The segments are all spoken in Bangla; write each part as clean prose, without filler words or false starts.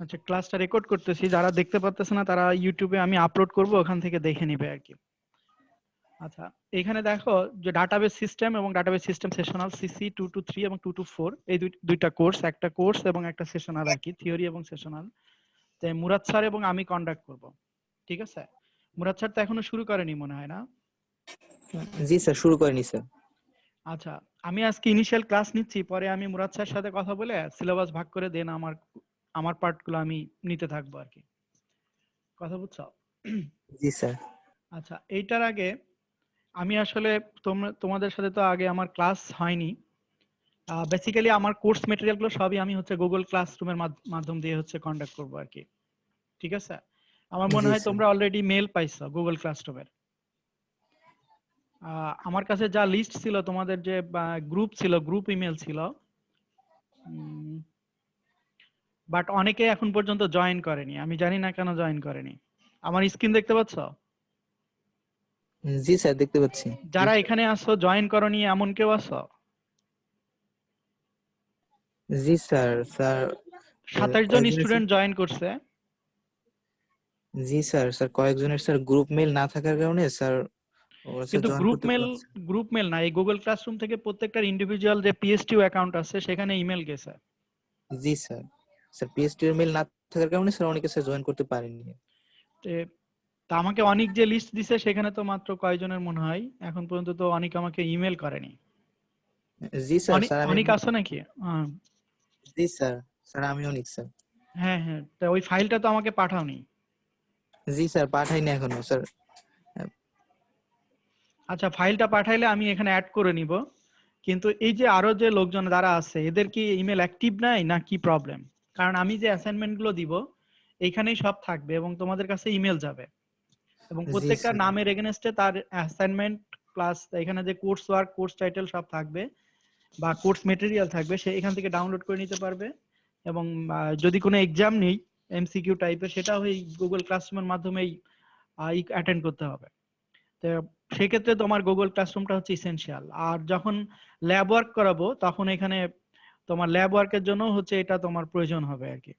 আচ্ছা, ক্লাসটা রেকর্ড করতেছি, যারা দেখতে পারতেছে না তারা ইউটিউবে আমি আপলোড করব, ওখান থেকে দেখে নিবে আর কি। আচ্ছা, এখানে দেখো যে ডাটাবেস সিস্টেম এবং database system sessional CC 2 to 3 এবং 2 to 4, এই দুইটা কোর্স, একটা কোর্স এবং একটা সেশনাল আর কি, থিওরি এবং সেশনাল। তো মুরাদ স্যার এবং আমি কন্ডাক্ট করব, ঠিক আছে? মুরাদ স্যার তো এখনো শুরু করেনি মনে হয়, না? জি স্যার, শুরু করেনি স্যার। আচ্ছা, আমি আজকে ইনিশিয়াল ক্লাস নিচ্ছি, পরে আমি মুরাদ স্যার সাথে কথা বলে সিলেবাস ভাগ করে দেন, আমার আমার পার্টগুলো আমি নিতে থাকবো আর কি। কথা বুঝছো? জি স্যার। আচ্ছা, এইটার আগে আমি আসলে তোমাদের সাথে তো আগে আমার ক্লাস হয়নি। বেসিক্যালি আমার কোর্স মেটেরিয়াল গুলো সবই আমি হচ্ছে গুগল ক্লাসরুমের মাধ্যম দিয়ে হচ্ছে কন্ডাক্ট করবো আর কি, ঠিক আছে? আমার মনে জি হয় স্যার। তোমরা অলরেডি মেল পাইছো গুগল ক্লাসরুমের। আমার কাছে যা লিস্ট ছিল, তোমাদের যে গ্রুপ ছিল, গ্রুপ ইমেল ছিল, বাট অনেকে এখন পর্যন্ত জয়েন করেনি, আমি জানি না কেন জয়েন করেনি। আমার স্ক্রিন দেখতে পাচ্ছ? জি স্যার, দেখতে পাচ্ছি। যারা এখানে আসছো জয়েন করনি এমন কেউ আছো? জি স্যার। স্যার 27 জন কয়েকজনের স্টুডেন্ট জয়েন করছে। জি স্যার, স্যার কয়েকজনের স্যার গ্রুপ মেল না থাকার কারণে স্যার ওরা স্যার কিন্তু জয়েন করতে পারছে না। গ্রুপ মেল না, এই গুগল ক্লাসরুম থেকে প্রত্যেকটার ইন্ডিভিজুয়াল যে পিএসটিউ অ্যাকাউন্ট আছে সেখানে ইমেল গেছে। জি স্যার। স্যার পিএসটি এর মেল না থাকার কারণে স্যার অনেকে স্যার জয়েন করতে পারেননি। তে- তা আমাকে অনেক যে লিস্ট দিছে সেখানে তো মাত্র কয়জনের মনে হয় এখন পর্যন্ত, তো অনেক আমাকে ইমেল করেনি। জি স্যার। অনেক স্যার আমি অনেক আছে নাকি? জি স্যার। স্যার আমি অনেক স্যার। হ্যাঁ হ্যাঁ, তা ওই ফাইলটা তো আমাকে পাঠাওনি। জি স্যার, পাঠাইনি এখনো স্যার। আচ্ছা, ফাইলটা পাঠাইলে আমি এখানে অ্যাড করে নিব। কিন্তু এই যে আরো যে লোকজন যারা আছে এদের কি ইমেল অ্যাক্টিভ নাই না কি প্রবলেম? কারণ আমি যে অ্যাসাইনমেন্ট গুলো দিব এইখানেই সব থাকবে এবং তোমাদের কাছে ইমেল যাবে, এবং জি প্রত্যেকটা স্যার। নামের এগেনস্টে তার অ্যাসাইনমেন্ট প্লাস এখানে যে কোর্স ওয়ার্ক, কোর্স টাইটেল সব থাকবে বা কোর্স মেটেরিয়াল থাকবে, সে এখান থেকে ডাউনলোড করে নিতে পারবে। এবং যদি কোনো এক্সাম নেই এমসিকিউ টাইপের, সেটাও এই গুগল ক্লাসরুমের মাধ্যমেই অ্যাটেন্ড করতে হবে। তো সেক্ষেত্রে তোমার গুগল ক্লাসরুমটা হচ্ছে ইসেনশিয়াল। আর যখন ল্যাব ওয়ার্ক করাবো তখন এখানে তোমার ল্যাব ওয়ার্কের জন্য হচ্ছে এটা তোমার প্রয়োজন হবে আর কি।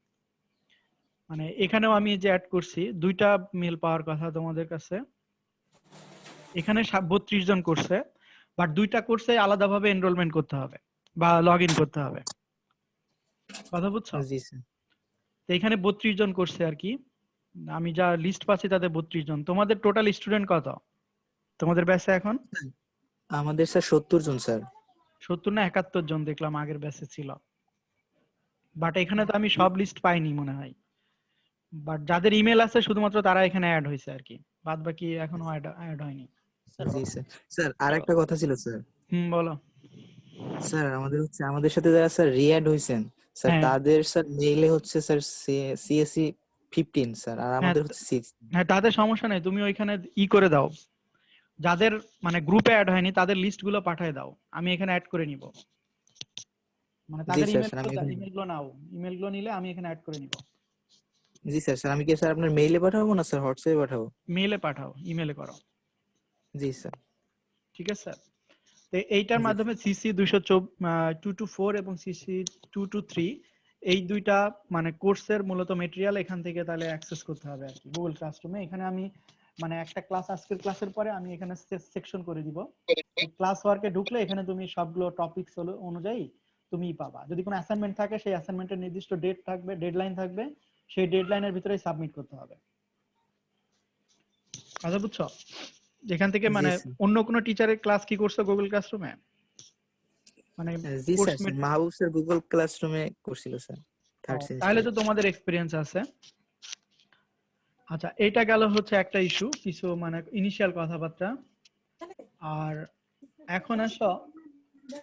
মানে এখানেও আমি যে অ্যাড করছি দুইটা মেল পাওয়ার কথা তোমাদের কাছে। এখানে 32 জন করছে, বাট দুইটা কোর্সে আলাদাভাবে এনরোলমেন্ট করতে হবে বা লগ ইন করতে হবে। কথা বুঝছো? জি স্যার। তো এখানে 32 জন করছে আর কি। আমি যা লিস্ট পাচ্ছি তাতে 32 জন। তোমাদের টোটাল স্টুডেন্ট কত তোমাদের ব্যাচে এখন? আমাদের স্যার 70 জন স্যার। 70 না 71 জন দেখলাম আগের ব্যাচে ছিল। বাট এখানে তো আমি সব লিস্ট পাইনি মনে হয়। বাট যাদের ইমেল আছে শুধুমাত্র তারা এখানে অ্যাড হয়েছে আর কি, বাদ বাকি এখনো অ্যাড হয়নি। জি স্যার। স্যার আরেকটা কথা ছিল স্যার। বলো। স্যার আমাদের সাথে যারা স্যার রিঅ্যাড হইছেন স্যার, হ্যাঁ তাদের স্যার মেইলে হচ্ছে স্যার সিএসসি 15 স্যার, আর হ্যাঁ আমাদের হচ্ছে 6। হ্যাঁ, তাদের সমস্যা নেই, তুমি ওইখানে করে দাও। যাদের মানে গ্রুপে অ্যাড হয়নি তাদের লিস্ট গুলো পাঠিয়ে দাও, আমি এখানে অ্যাড করে নিব। মানে জি তাদের স্যার। স্যার আমি এখানে ইমেল গুলো নাও, ইমেল গুলো নিলে আমি এখানে অ্যাড করে নিব। জি স্যার। স্যার আমি কি স্যার আপনার মেইলে পাঠাবো না স্যার হোয়াটসঅ্যাপে পাঠাবো? মেইলে পাঠাও, ইমেলে করো। জি স্যার। ঠিক আছে? তো এইটার জি মাধ্যমে সিসি 2 to 4 এবং সিসি 2 to 3, এই দুইটা মানে কোর্সের মূলত মেটেরিয়াল এখান থেকে তাহলে অ্যাক্সেস করতে হবে আর কি গুগল ক্লাসরুমে। এখানে আমি মানে একটা ক্লাস, আজকের ক্লাসের পরে আমি এখানে সেকশন করে দিব। এই ক্লাস ওয়ার্কে ঢুকলে এখানে তুমি সবগুলো টপিকস অনুযায়ী তুমি পাবা। যদি কোনো অ্যাসাইনমেন্ট থাকে সেই অ্যাসাইনমেন্টের নির্দিষ্ট ডেট থাকবে, ডেডলাইন থাকবে, সেই ডেডলাইনের ভিতরেই সাবমিট করতে হবে। কথা বুঝছো? যেখান থেকে জি মানে স্যার। অন্য কোনো টিচারের ক্লাস কি করছো গুগল ক্লাসরুমে? মানে জি কোর্স স্যার। স্যার মাহবুব স্যার গুগল ক্লাসরুমে করছিল স্যার, ও, থার্ড তাহলে সেমিস্টারে। তো তোমাদের এক্সপিরিয়েন্স আছে। আচ্ছা, এটা গেল হচ্ছে একটা ইস্যু, কিছু মানে ইনিশিয়াল কথাবার্তা। আর এখন আসো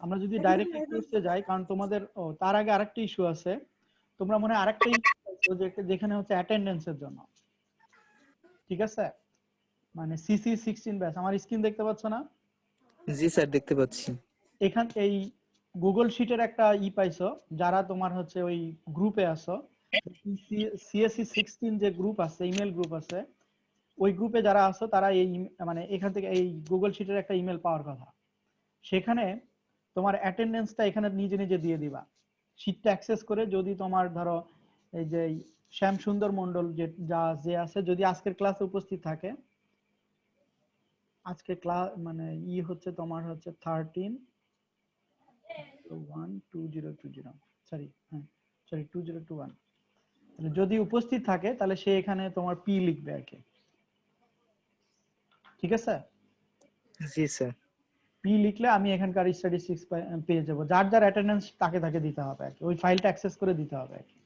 আমরা যদি ডাইরেক্টলি কোর্সে যাই, কারণ তোমাদের তার আগে আরেকটা ইস্যু আছে। তোমরা মনে হয় আরেকটা ইস্যু যেখানে হচ্ছে অ্যাটেন্ডেন্সের জন্য, ঠিক আছে? মানে সিসি 16 ব্যাচ, আমার স্ক্রিন দেখতে পাচ্ছ না? জি স্যার, দেখতে পাচ্ছি। এখান এই গুগল শিটের একটা পাইছো, যারা তোমার হচ্ছে ওই গ্রুপে আছো, সিএসসি 16 যে গ্রুপ আছে, ইমেল গ্রুপ আছে, ওই গ্রুপে যারা আছো তারা এই মানে এখান থেকে এই গুগল শিটের একটা ইমেল পাওয়ার কথা। সেখানে তোমার অ্যাটেন্ডেন্সটা এখানে নিজে নিজে দিয়ে দিবা। শিটটা অ্যাক্সেস করে যদি তোমার ধরো এই যে শ্যাম সুন্দর মন্ডল যে আছে, যদি আজকের ক্লাসে উপস্থিত থাকে, আজকে ক্লাস মানে হচ্ছে তোমার হচ্ছে 13/1/2020, সরি, হ্যাঁ সরি 2021, যদি উপস্থিত থাকে তাহলে সে এখানে তোমার পি লিখবে আর কি, ঠিক আছে? জি স্যার। পি লিখলে আমি এখানকার স্ট্যাটিস্টিক্স পেয়ে যাবো, যার যার অ্যাটেন্ডেন্স তাকে তাকে দিতে হবে আর কি, ওই ফাইলটা অ্যাক্সেস করে দিতে হবে আর কি।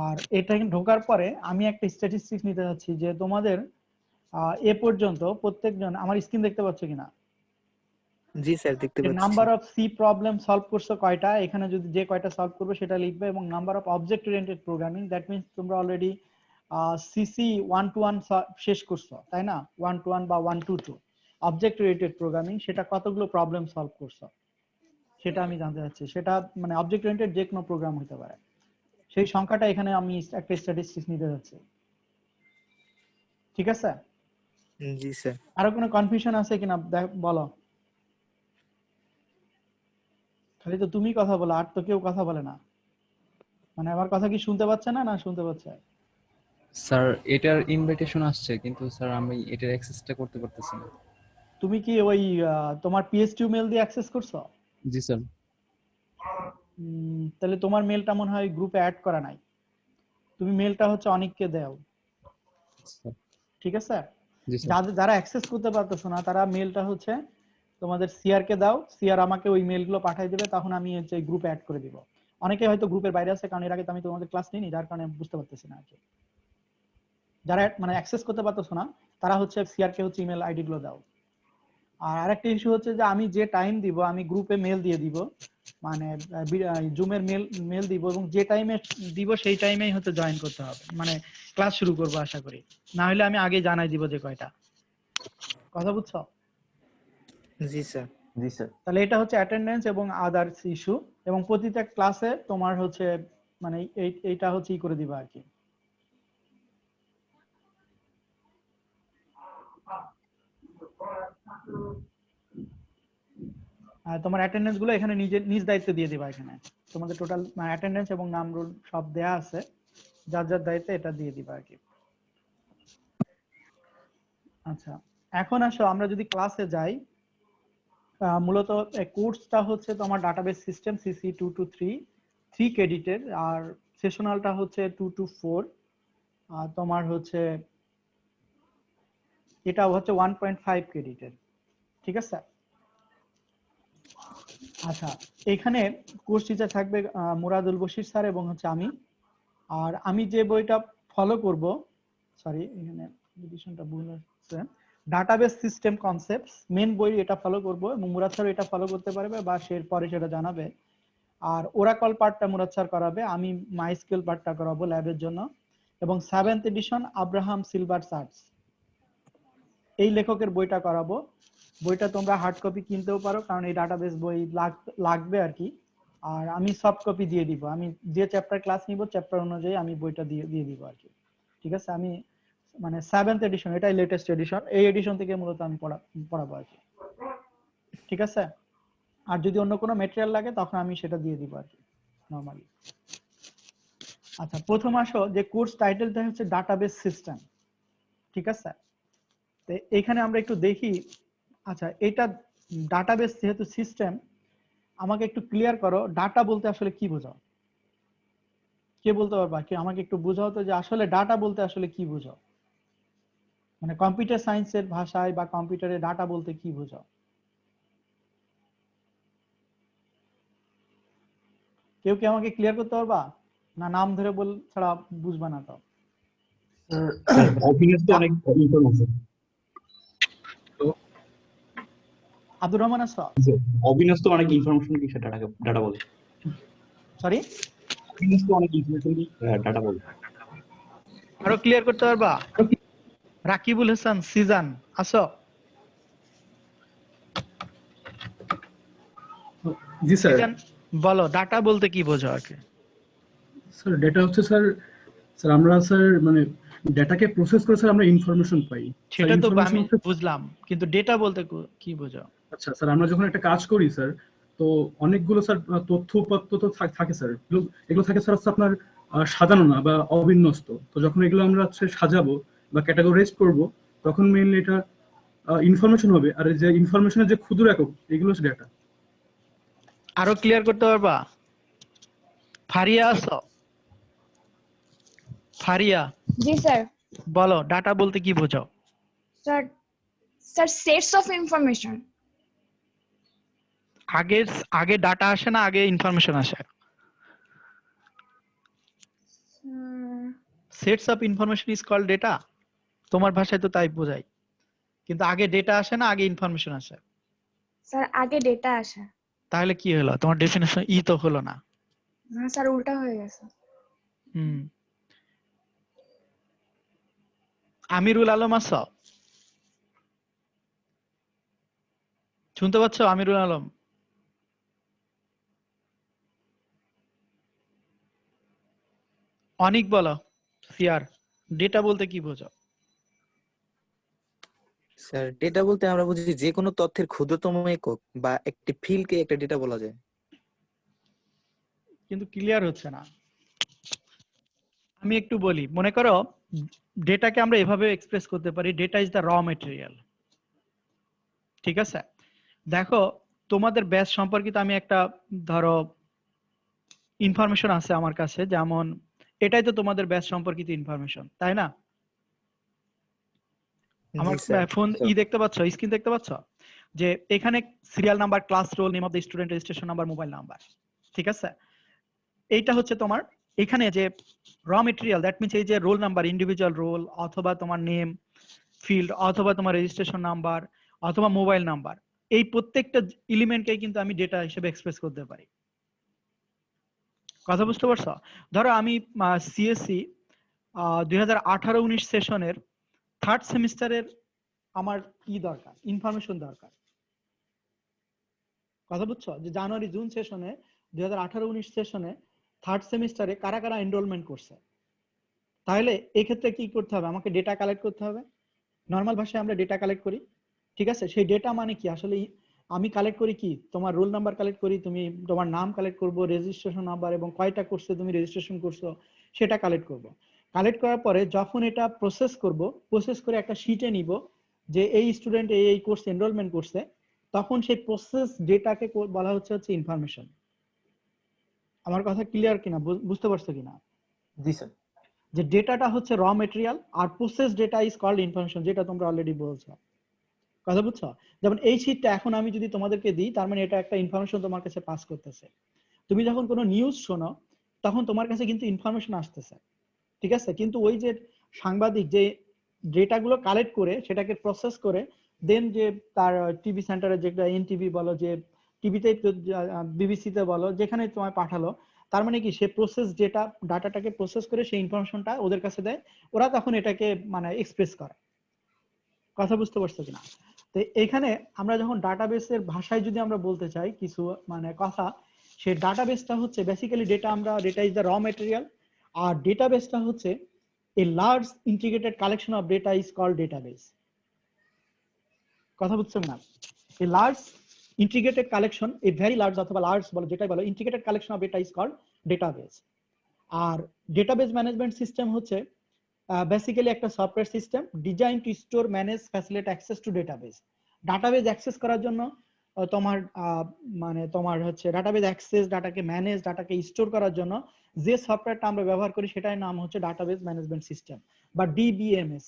আর এটা ঢোকার পরে আমি একটা স্ট্যাটিস্টিক্স নিতে যাচ্ছি যে তোমাদের এ পর্যন্ত প্রত্যেকজন, আমার স্ক্রিন দেখতে পাচ্ছ কিনা, জি স্যার দেখতে যে পাচ্ছি। Number of C problem solve করছো কয়টা, এখানে যদি যে কয়টা সলভ করবে সেটা লিখবে, এবং number of object oriented programming, that means তোমরা অলরেডি সিসি 1 to 1 শেষ করছো তাই না, 1 to 1 বা 1 to 2 অবজেক্ট ওরিয়েন্টেড প্রোগ্রামিং, সেটা কতগুলো প্রবলেম সলভ করছো সেটা আমি জানতে চাচ্ছি। সেটা মানে অবজেক্ট ওরিয়েন্টেড যে কোনো প্রোগ্রাম হতে পারে, সেই সংখ্যাটা এখানে আমি একটা স্ট্যাটিস্টিক্স নিতে যাচ্ছি, ঠিক আছে? জি স্যার। আরো কোনো কনফিউশন আছে কিনা বলো। খালি তো তুমি কথা বলো, আর তো কেউ কথা বলে না। মানে আমার কথা কি শুনতে পাচ্ছে না, না শুনতে পাচ্ছে? স্যার এটার ইনভাইটেশন আসছে, কিন্তু স্যার আমি এটার অ্যাক্সেসটা করতে পারতেছি না। তুমি কি ওই তোমার পিএসটিউ মেল দিয়ে অ্যাক্সেস করছো? জি স্যার। তাহলে তোমার মেলটা মনে হয় গ্রুপে অ্যাড করা নাই, তুমি মেলটা হচ্ছে অনেককে দাও, স্যার। ঠিক আছে? জি স্যার। যারা অ্যাক্সেস করতে পারতেছো না তারা মেলটা হচ্ছে তোমাদের সিআর কে দাও, সিআর আমাকে ওই মেলগুলো পাঠিয়ে দেবে, তখন আমি হচ্ছে গ্রুপে অ্যাড করে দিব। অনেকে হয়তো গ্রুপের বাইরে আছে, কারণ এর আগে তো আমি তোমাদের ক্লাস নিইনি, যার কারণে বুঝতে পারতেছি না আর কি। যারা মানে অ্যাক্সেস করতে পারতেছো না তারা হচ্ছে সিআর কে হচ্ছে ইমেল আইডি গুলো দাও। আর আরেকটা ইস্যু হচ্ছে যে আমি যে টাইম দিব, আমি গ্রুপে মেল দিয়ে দিব, মানে জুমের মেল দিব, এবং যে টাইমে দিব সেই টাইমেই হচ্ছে জয়েন করতে হবে, মানে ক্লাস শুরু করব আশা করি, না হলে আমি আগে জানাই দিব যে কয়টা। কথা বুঝছো? জি স্যার। জি স্যার। তাহলে এটা হচ্ছে অ্যাটেন্ডেন্স এবং আদার্স ইস্যু, এবং প্রতিটা ক্লাসে তোমার হচ্ছে মানে এইটা হচ্ছে ই করে দিবা আর কি। আর তোমার অ্যাটেন্ডেন্স গুলো এখানে নিজ দায়িত্বে দিয়ে দিবা, এখানে তোমাদের টোটাল অ্যাটেন্ডেন্স এবং নাম রোল সব দেয়া আছে, যার যার দায়িত্বে এটা দিয়ে দিবা আর কি। আচ্ছা, এখন আসো আমরা যদি ক্লাসে যাই, মূলত কোর্সটা হচ্ছে তোমার ডাটাবেস সিস্টেম সিসি 2 to 3 ক্রেডিটের, আর সেশনালটা হচ্ছে 2 to 4, আর তোমার হচ্ছে এটা হচ্ছে 1.5 ক্রেডিটের, ঠিক আছে? আচ্ছা, এখানে কোর্স টিচার থাকবে মুরাদুল বশির স্যার এবং হচ্ছে আমি। আর আমি যে বইটা ফলো করব, সরি এখানে এডিশনটা ভুল আছে, ডাটাবেস সিস্টেম কনসেপ্টস মেন বই, এটা ফলো করব, এবং মুরাদ স্যার এটা ফলো করতে পারবে বা সে পরে সেটা জানাবে। আর ওরাকল পার্টটা মুরাদ স্যার করাবে, আমি মাইস্কেল পার্টটা করাবো ল্যাবের জন্য। এবং 7th addition Abraham silver search, এই লেখকের বইটা করাবো। বইটা তোমরা হার্ড কপি কিনতেও পারো, কারণ এই ডাটাবেস বই লাগবে আর কি। আর আমি সফট কপি দিয়ে দিব, আমি যে চ্যাপ্টার ক্লাস নিব চ্যাপ্টার অনুযায়ী আমি বইটা দিয়ে দিব আর কি, ঠিক আছে? আমি মানে 7th এডিশন, এটাই লেটেস্ট এডিশন, এই এডিশন থেকে মূলত আমি পড়াবো আর কি, ঠিক আছে? আর যদি অন্য কোনো ম্যাটেরিয়াল লাগে তখন আমি সেটা দিয়ে দিব আর কি নরমালি। আচ্ছা, প্রথম আসো যে কোর্স টাইটেলটা হচ্ছে ডাটাবেস সিস্টেম, ঠিক আছে? তো এখানে আমরা একটু দেখি। আচ্ছা, এটা ডাটাবেস যেহেতু সিস্টেম, আমাকে একটু ক্লিয়ার করো ডাটা বলতে আসলে কি বোঝাও? কে বলতে পারবা? কি আমাকে একটু বোঝাও তো যে আসলে ডাটা বলতে আসলে কি বোঝাও, মানে কম্পিউটার সায়েন্সের ভাষায় বা কম্পিউটারে ডাটা বলতে কি বোঝাও? কেউ কি আমাকে ক্লিয়ার করতে পারবা? না নাম ধরে বল ছাড়া বুঝবা না তো। অবিনাশ তো অনেক ইনফরমেশন। আব্দুর রহমান আছো? অবিনাশ তো অনেক ইনফরমেশন কি সেটা ডাটা বলে। সরি, অবিনাশ তো অনেক ইনফরমেশন কি ডাটা বলে। আরো ক্লিয়ার করতে পারবা? রাকিবুল হাসান সিজান আছো? জি স্যার। সিজান বলো ডাটা বলতে কি বোঝো আর কি? স্যার ডেটা হচ্ছে স্যার, আমরা স্যার মানে ডেটাকে প্রসেস করে স্যার আমরা ইনফরমেশন পাই। সেটা তো আমি বুঝলাম, কিন্তু ডেটা বলতে কি বোঝো? আচ্ছা স্যার, আমরা যখন একটা কাজ করি স্যার, তো অনেকগুলো স্যার তথ্য উপাত্ত তো থাকে স্যার, এগুলো থাকে স্যার হচ্ছে আপনার সাজানো না বা অবিন্যস্ত। তো যখন এগুলো আমরা হচ্ছে সাজাবো বা ক্যাটাগরাইজ করব, তখন মেইনলি এটা ইনফরমেশন হবে। আর এই যে ইনফরমেশনের যে ক্ষুদ্র একক, এগুলো হচ্ছে ডেটা। আরো ক্লিয়ার করতে পারবা? ফারিয়া আছো? ফারিয়া, জি স্যার। বলো ডাটা বলতে কি বোঝাও? Sir sir sets of information. আগে আগে ডাটা আসে না আগে ইনফরমেশন আসে? Sets of information is called data. তোমার ভাষায় তো তাই বোঝায়, কিন্তু আগে ডেটা আসে না আগে ইনফরমেশন আসে? স্যার আগে ডেটা আসে। তাহলে কি হলো? তোমার ডেফিনেশন ই তো হলো না। না স্যার, উল্টা হয়ে গেছে। হুম। আমিরুল আলম আছো? শুনতে পাচ্ছ আমিরুল আলম? অনেক বলো। সিয়ার, ডেটা বলতে কি বোঝো? স্যার ডেটা বলতে আমরা বুঝি যে কোনো তথ্যের ক্ষুদ্রতম একক বা একটি ফিল্ডকে একটা ডেটা বলা যায়। কিন্তু ক্লিয়ার হচ্ছে না। আমি একটু বলি, মনে করো ডেটাকে আমরা এভাবে এক্সপ্রেস করতে পারি, data is the raw material. ঠিক আছে? দেখো তোমাদের ব্যাচ সম্পর্কিত আমি একটা ধরো ইনফরমেশন আছে আমার কাছে, যেমন এটাই তো তোমাদের ব্যাচ সম্পর্কিত ইনফরমেশন, তাই না? আমার জি স্যার। ফোন দেখতে পাচ্ছ, স্ক্রিন দেখতে পাচ্ছ, যে এখানে serial number, class roll, name of the student, registration number, mobile number. ঠিক আছে? এইটা হচ্ছে তোমার এখানে যে র মেটেরিয়াল, দ্যাট মিনস এই যে রোল নাম্বার, ইন্ডিভিজুয়াল রোল, অথবা তোমার নেম ফিল্ড, অথবা তোমার রেজিস্ট্রেশন নাম্বার, অথবা মোবাইল নাম্বার, এই প্রত্যেকটা এলিমেন্টকে কিন্তু আমি ডেটা হিসেবে এক্সপ্রেস করতে পারি। কথা বুঝতে পারছো? ধরো আমি সিএসসি 2018-19 সেশনের থার্ড সেমিস্টারের আমার কি দরকার, ইনফরমেশন দরকার। কথা বুঝছো? যে জানুয়ারি জুন সেশনে 2018-19 সেশনে থার্ড সেমিস্টারে কারা কারা এনরোলমেন্ট করছে, তাহলে এই ক্ষেত্রে কি করতে হবে? আমাকে ডেটা কালেক্ট করতে হবে। নর্মাল ভাষায় আমরা ডেটা কালেক্ট করি। ঠিক আছে? সেই ডেটা মানে কি আসলে? আমি কালেক্ট করি কি, তোমার রোল নাম্বার কালেক্ট করি, তুমি তোমার নাম কালেক্ট করব, রেজিস্ট্রেশন নাম্বার এবং কয়টা কোর্সে তুমি রেজিস্ট্রেশন করছো সেটা কালেক্ট করব। কালেক্ট করার পরে যখন এটা প্রসেস করব, প্রসেস করে একটা শিটে নিব যে এই স্টুডেন্ট এই কোর্স এনরোলমেন্ট করছে, তখন সেই প্রসেস ডেটাকে বলা হচ্ছে ইনফরমেশন। আমার কথা ক্লিয়ার কিনা, বুঝতে পারছো কিনা? জি স্যার। যে ডেটাটা হচ্ছে র মেটেরিয়াল আর process data is called information, যেটা তোমরা অলরেডি বলছো। কথা বুঝছো? যেমন এই শীটটা এখন আমি যদি তোমাদেরকে দিই, তার মানে এটা একটা ইনফরমেশন তোমার কাছে পাস করতেছে। তুমি যখন কোনো নিউজ শোনো তখন তোমার কাছে কিন্তু ইনফরমেশন আসতেছে। ঠিক আছে? কিন্তু ওই যে সাংবাদিক যে ডেটাগুলো কালেক্ট করে সেটাকে প্রসেস করে দেন যে তার টিভি সেন্টারে, যেটা এনটিভি বলো, যে টিভিতে, বিবিসিতে বলো, যেখানে তোমায় পাঠালো, তার মানে কি সে প্রসেস ডাটাটাকে প্রসেস করে সেই ইনফরমেশনটা ওদের কাছে দেয়, ওরা তখন এটাকে মানে এক্সপ্রেস করে। কথা বুঝতে পারছো কিনা? তো এখানে আমরা যখন ডাটাবেসের ভাষায় যদি আমরা বলতে চাই কিছু মানে কথা, সেই ডাটাবেসটা হচ্ছে basically data is the raw material, আর ডেটাবেসটা হচ্ছে a large integrated collection of data is called database. কথা বুঝছেন না? a large integrated collection, a very large অথবা লার্জ বলো যেটাই বলো, integrated collection of data is called database. আর ডেটাবেস ম্যানেজমেন্ট সিস্টেম হচ্ছে বেসিক্যালি একটা software system design to store, manage, facilitate access to database. Database access করার জন্য তোমার মানে তোমার হচ্ছে ডাটাবেস অ্যাক্সেস, ডাটাকে ম্যানেজ, ডাটাকে স্টোর করার জন্য যে সফটওয়্যারটা আমরা ব্যবহার করি সেটার নাম হচ্ছে ডাটাবেস ম্যানেজমেন্ট সিস্টেম বা ডিবিএমএস।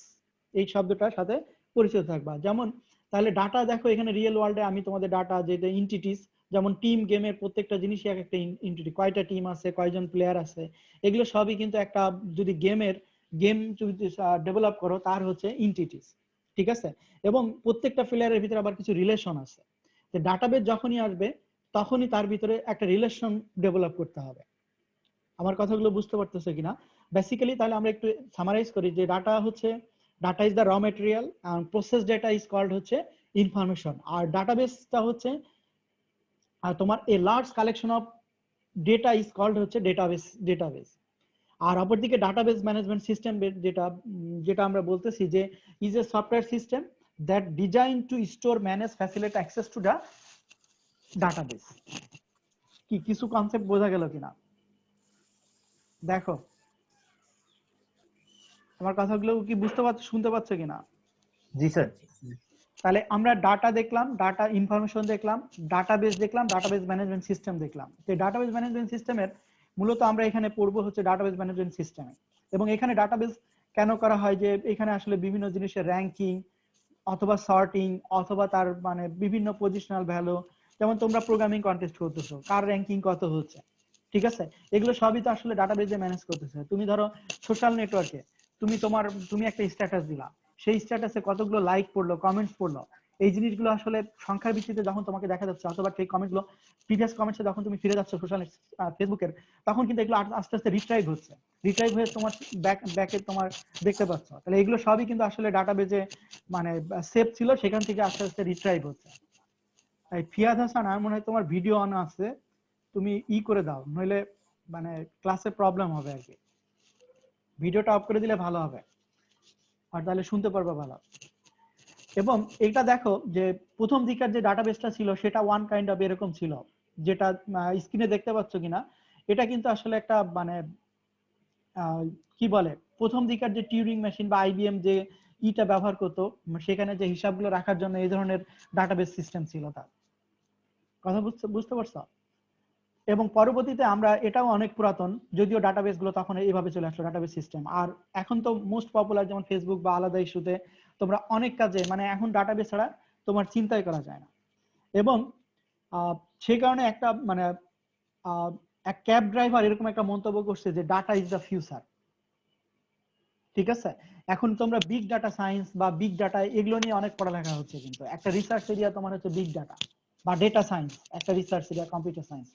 এই শব্দটার সাথে পরিচিত থাকবা। যেমন তাহলে ডাটা দেখো, এখানে রিয়েল ওয়ার্ল্ডে আমি তোমাদের ডাটা যেটা এন্টিটিস, যেমন টিম গেমের প্রত্যেকটা জিনিসই এক একটা এন্টিটি, কয়টা টিম আছে, কয়জন প্লেয়ার আছে, এগুলো সবই কিন্তু একটা, যদি গেম যদি ডেভেলপ করো তার হচ্ছে এন্টিটিস। ঠিক আছে? এবং প্রত্যেকটা প্লেয়ারের ভিতরে আবার কিছু রিলেশন আছে। তো ডাটাবেস যখনই আসবে তখনই তার ভিতরে একটা রিলেশন ডেভেলপ করতে হবে। আমার কথাগুলো বুঝতে পারতেছো কিনা? বেসিক্যালি তাহলে আমরা একটু সামারাইজ করি যে data is the raw material, process data is called হচ্ছে ইনফরমেশন, আর ডাটাবেসটা হচ্ছে তোমার a large collection of data is called হচ্ছে ডেটাবেস। আর অপরদিকে ডাটাবেস ম্যানেজমেন্ট সিস্টেম যেটা আমরা বলতেছি যে is a software system that design to store, manage, facilitate access to the database. কি কিছু কনসেপ্ট বোঝা গেল কিনা দেখো। আমার কথাগুলো কি বুঝতে পারছো, শুনতে পাচ্ছ কিনা? জি স্যার। তাহলে আমরা ডাটা দেখলাম, ডাটা ইনফরমেশন দেখলাম, ডাটাবেস দেখলাম, ডাটাবেস ম্যানেজমেন্ট সিস্টেম দেখলাম। এই ডাটাবেস ম্যানেজমেন্ট সিস্টেমের মূলত আমরা এখানে পড়বো হচ্ছে ডাটাবেস ম্যানেজমেন্ট সিস্টেমে। এবং এখানে ডাটাবেস কেন করা হয়, যে এখানে আসলে বিভিন্ন জিনিসের র্যাঙ্কিং অথবা সর্টিং অথবা তার মানে বিভিন্ন পজিশনাল ভ্যালু, যেমন তোমরা প্রোগ্রামিং কন্টেস্ট করতেছো, কার র্যাঙ্কিং কত হচ্ছে, ঠিক আছে, এগুলো সবই তো আসলে ডাটাবেসে ম্যানেজ করতেছে। তুমি ধরো সোশ্যাল নেটওয়ার্কে তুমি একটা স্ট্যাটাস দিলা, সেই স্ট্যাটাসে কতগুলো লাইক পড়লো, কমেন্টস পড়লো, এই জিনিসগুলো আসলে সংখ্যার ভিত্তিতে যখন তোমাকে দেখা যাচ্ছে, অথবা সেই কমেন্টগুলো প্রিভিয়াস কমেন্টসে যখন তুমি ফিরে যাচ্ছ সোশ্যাল ফেসবুকের, তখন কিন্তু এগুলো আস্তে আস্তে রিট্রাইভ হয়ে তোমার ব্যাকে তোমার দেখতে পাচ্ছ। তাহলে এগুলো সবই কিন্তু আসলে ডাটাবেজে মানে সেভ ছিল, সেখান থেকে আস্তে আস্তে রিট্রাইভ হচ্ছে। তাই ফিয়াদ হাসান, আমার মনে হয় তোমার ভিডিও অন আছে, তুমি করে দাও, নইলে মানে ক্লাসে প্রবলেম হবে আর কি। ভিডিওটা অফ করে দিলে ভালো হবে, আর তাহলে শুনতে পারবে ভালো। এবং এটা দেখো যে প্রথম দিকের যে ডাটাবেসটা ছিল সেটা ওয়ান কাইন্ড অফ এরকম ছিল, যেটা স্ক্রিনে দেখতে পাচ্ছ কিনা, এটা কিন্তু আসলে একটা মানে কি বলে, প্রথম দিকের যে টিউরিং মেশিন বা আইবিএম যে ইটা ব্যবহার করতো, সেখানে যে হিসাবগুলো রাখার জন্য এই ধরনের ডাটাবেস সিস্টেম ছিল তার। কথা বুঝতে পারছো? এবং পরবর্তীতে আমরা, এটাও অনেক পুরাতন, যদিও ডাটাবেস গুলো তখন এইভাবে চলে আসলো ডাটাবেস সিস্টেম। আর এখন তো মোস্ট পপুলার যেমন ফেসবুক বা আলাদা ইস্যুতে তোমরা অনেক কাজে মানে এখন ডাটাবেস ছাড়া তোমার চিন্তাই করা যায় না। এবং সেই কারণে একটা মানে এক ক্যাব ড্রাইভার এরকম একটা মন্তব্য করছে যে ডাটা ইজ দ্য ফিউচার, ঠিক আছে। এখন তোমরা বিগ ডাটা সায়েন্স বা বিগ ডাটা এগুলো নিয়ে অনেক পড়ালেখা হচ্ছে, কিন্তু একটা রিসার্চ এরিয়া তোমার হচ্ছে বিগ ডাটা বা ডেটা সায়েন্স, একটা রিসার্চ এরিয়া কম্পিউটার সায়েন্স।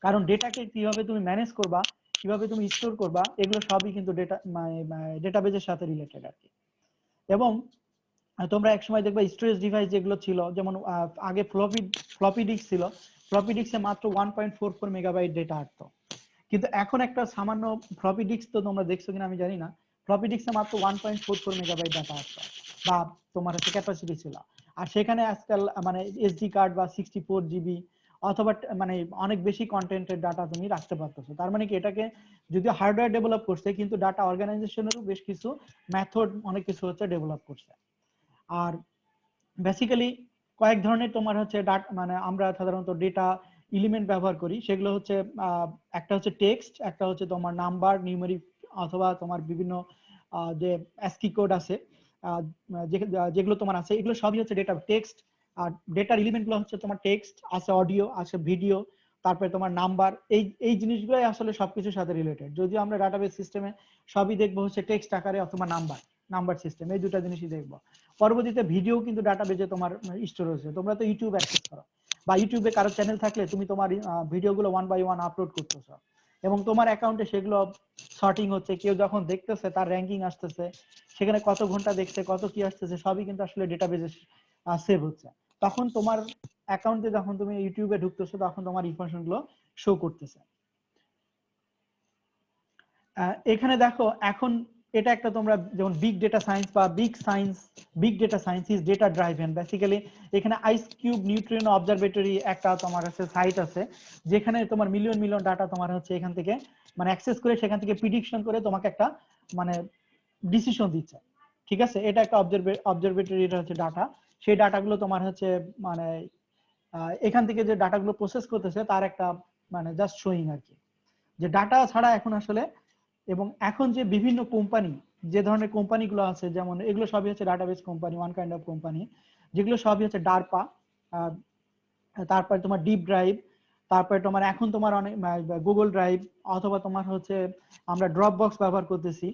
কারণ ডেটাকে কিভাবে তুমি ম্যানেজ করবা, কিভাবে তুমি স্টোর করবা, এগুলো সবই কিন্তু ডেটাবেজের সাথে রিলেটেড আর কি। এবং তোমরা একসময় দেখবে স্টোরেজ ডিভাইস যেগুলো ছিল, যেমন আগে ফ্লপি ডিস্ক ছিল, ফ্লপি ডিস্কে মাত্র 1.44 মেগাবাইট ডেটা আসতো। কিন্তু এখন একটা সামান্য ফ্লপি ডিস্ক, তো তোমরা দেখছো কিনা আমি জানি না, ফ্লপি ডিস্কে মাত্র 1.44 মেগাবাইট ডাটা আসতো বা তোমার হচ্ছে ক্যাপাসিটি ছিল। আর সেখানে আজকাল মানে এসডি কার্ড বা 64 জিবি অথবা মানে অনেক বেশি কন্টেন্টের ডাটা তুমি রাখতে পারতেছো। তার মানে কি, এটাকে যদিও হার্ডওয়্যার ডেভেলপ করছে, কিন্তু ডাটা অর্গানাইজেশনেরও বেশ কিছু মেথড অনেক কিছু হচ্ছে ডেভেলপ করছে। আর বেসিক্যালি কয়েক ধরনের তোমার হচ্ছে মানে আমরা সাধারণত ডেটা এলিমেন্ট ব্যবহার করি, সেগুলো হচ্ছে একটা হচ্ছে টেক্সট, একটা হচ্ছে তোমার নাম্বার, নিউমেরিক অথবা তোমার বিভিন্ন যে অ্যাসকি কোড আছে, যেগুলো তোমার আছে, এগুলো সবই হচ্ছে ডেটা টেক্সট। আর ডেটার এলিমেন্ট গুলো হচ্ছে তোমার টেক্সট আছে, অডিও আছে, ভিডিও, তারপরে তোমার নাম্বার, এই জিনিসগুলোই আসলে সবকিছুর সাথে রিলেটেড। যদিও আমরা ডাটাবেস সিস্টেমে সবই দেখবো হচ্ছে টেক্সট আকারে অথবা নাম্বার সিস্টেম, এই দুটো জিনিসই দেখবো। পরবর্তীতে ভিডিও কিন্তু ডাটাবেজে তোমার স্টোর হয়েছে। তোমরা তো ইউটিউব অ্যাক্সেস করো, বা ইউটিউবে কারো চ্যানেল থাকলে তুমি তোমার ভিডিওগুলো 1 বাই 1 আপলোড করতেছো, এবং তোমার অ্যাকাউন্টে সেগুলো সর্টিং হচ্ছে, কেউ যখন দেখতেছে তার র্যাঙ্কিং আসতেছে, সেখানে কত ঘন্টা দেখছে, কত কি আসতেছে, সবই কিন্তু আসলে ডেটাবেজে সেভ হচ্ছে। তখন তোমার অ্যাকাউন্টে যখন তুমি ইউটিউবে ঢুকতেছো, তখন তোমার ইনফরমেশন গুলো শো করতেছে। এখানে দেখো, এখন এটা একটা তোমরা যেমন বিগ ডেটা সায়েন্স বা big data science is data driven. Basically এখানে আইস কিউব নিউট্রিনো অবজারভেটরি একটা তোমার কাছে সাইট আছে, যেখানে তোমার মিলিয়ন মিলিয়ন ডাটা তোমার হচ্ছে এখান থেকে মানে অ্যাক্সেস করে, সেখান থেকে প্রিডিকশন করে তোমাকে একটা মানে ডিসিশন দিচ্ছে, ঠিক আছে। এটা একটা অবজারভেটরি, এটা হচ্ছে ডাটা। সেই ডাটাগুলো তোমার হচ্ছে মানে এখান থেকে যে ডাটাগুলো প্রসেস করতেছে তার একটা মানে জাস্ট শোয়িং আর কি, যে ডাটা ছাড়া এখন আসলে। এবং এখন যে বিভিন্ন কোম্পানি, যে ধরনের কোম্পানিগুলো আছে, যেমন এগুলো সবই হচ্ছে database company, one kind of company, যেগুলো সবই হচ্ছে ডারপা, তারপরে তোমার ডিপ ড্রাইভ, তারপরে তোমার এখন তোমার অনেক গুগল ড্রাইভ, অথবা তোমার হচ্ছে আমরা ড্রপ বক্স ব্যবহার করতেছি।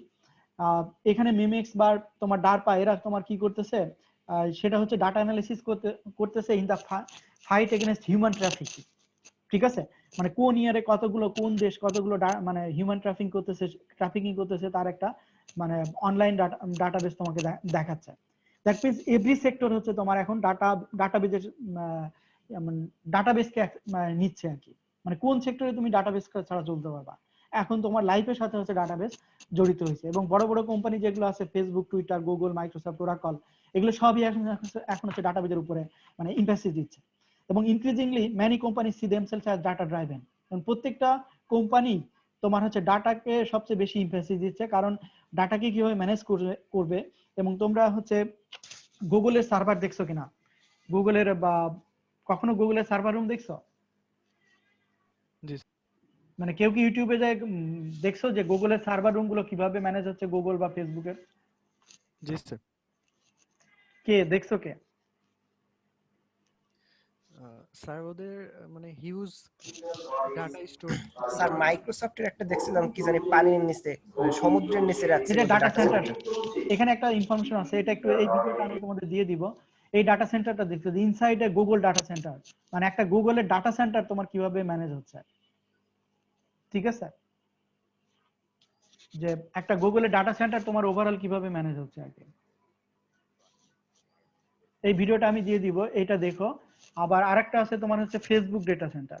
এখানে মিমেক্স বা তোমার ডারপা, এরা তোমার কি করতেছে, সেটা হচ্ছে ডাটা অ্যানালিসিস করতেছে in the fight against human trafficking, ঠিক আছে। মানে কোন ইয়ারে কতগুলো, কোন দেশ কতগুলো মানে হিউম্যান ট্রাফিকিং করতেছে, তার একটা মানে অনলাইন ডাটাবেস তোমাকে দেখাচ্ছে। দ্যাট মিন্স এভরি সেক্টর হচ্ছে তোমার এখন ডাটাবেজের ডাটাবেসকে নিচ্ছে আর কি। মানে কোন সেক্টরে তুমি ডাটাবেস ছাড়া চলতে পারবা, এখন তোমার লাইফের সাথে হচ্ছে ডাটাবেস জড়িত হয়েছে। এবং বড় বড় কোম্পানি যেগুলো আছে, Facebook, Twitter, Google, Microsoft, Oracle, এগুলো সবই এখন হচ্ছে ডাটাবেজের উপরে মানে ইমফেসিস দিচ্ছে। এবং increasingly many company see themselves as data driven. প্রত্যেকটা কোম্পানি তোমার হচ্ছে ডাটাকে সবচেয়ে বেশি ইমফেসিস দিচ্ছে, কারণ ডাটাকে কিভাবে ম্যানেজ করবে। এবং তোমরা হচ্ছে গুগলের সার্ভার দেখছো কিনা, গুগলের বা কখনো গুগলের সার্ভার রুম দেখছো? জি মানে কেউ কি ইউটিউবে যায় দেখছো যে গুগলের সার্ভার রুম গুলো কিভাবে ম্যানেজ হচ্ছে, গুগল বা ফেসবুকের? জি স্যার। কে দেখছো কে? স্যার ওদের মানে হিউজ ডাটা স্টোর। স্যার মাইক্রোসফটের একটা দেখছিলাম কি জানি পানির নিচে সমুদ্রের নিচে রাখছে এটা ডাটা ডাটা সেন্টার, সেন্টার। এখানে একটা ইনফরমেশন আছে, এটা একটু এই ভিডিওটা আমি তোমাদের দিয়ে দিব। এই ডাটা সেন্টারটা দেখছো, ইনসাইড এ গুগল ডাটা সেন্টার, মানে একটা গুগলের ডাটা সেন্টার তোমার কিভাবে ম্যানেজ হচ্ছে, ঠিক আছে? যে একটা গুগলের ডাটা সেন্টার তোমার ওভারঅল কিভাবে ম্যানেজ হচ্ছে আর কি। এই ভিডিওটা আমি দিয়ে দিব, এটা দেখো। আবার আরেকটা আছে তোমার হচ্ছে ফেসবুক ডেটা সেন্টার,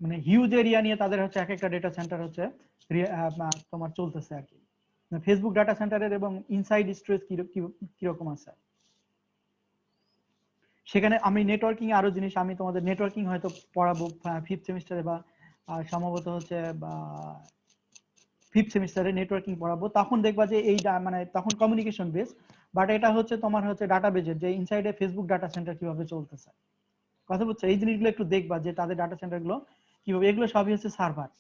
মানে হিউজ এরিয়া নিয়ে তাদের হচ্ছে এক একটা ডেটা সেন্টার হচ্ছে তোমার চলতেছে আর কি। ফেসবুক ডাটা সেন্টারের এবং ইনসাইড স্টোরেজ কিরকম আছে সেখানে। আমি নেটওয়ার্কিং আরো জিনিস আমি তোমাদের নেটওয়ার্কিং হয়তো পড়াবো 5th সেমিস্টারে বা সম্ভবত হচ্ছে বা 5th সেমিস্টারে নেটওয়ার্কিং পড়াবো। তখন দেখবা যে এই মানে তখন কমিউনিকেশন বেস, বাট এটা হচ্ছে তোমার হচ্ছে ডাটাবেজের যে ইনসাইডে ফেসবুক ডাটা সেন্টার কিভাবে চলতেছে, কথা বুঝছো? এই জিনিসগুলো একটু দেখবা যে তাদের ডাটা সেন্টার গুলো কিভাবে, এগুলো সবই হচ্ছে সার্ভার,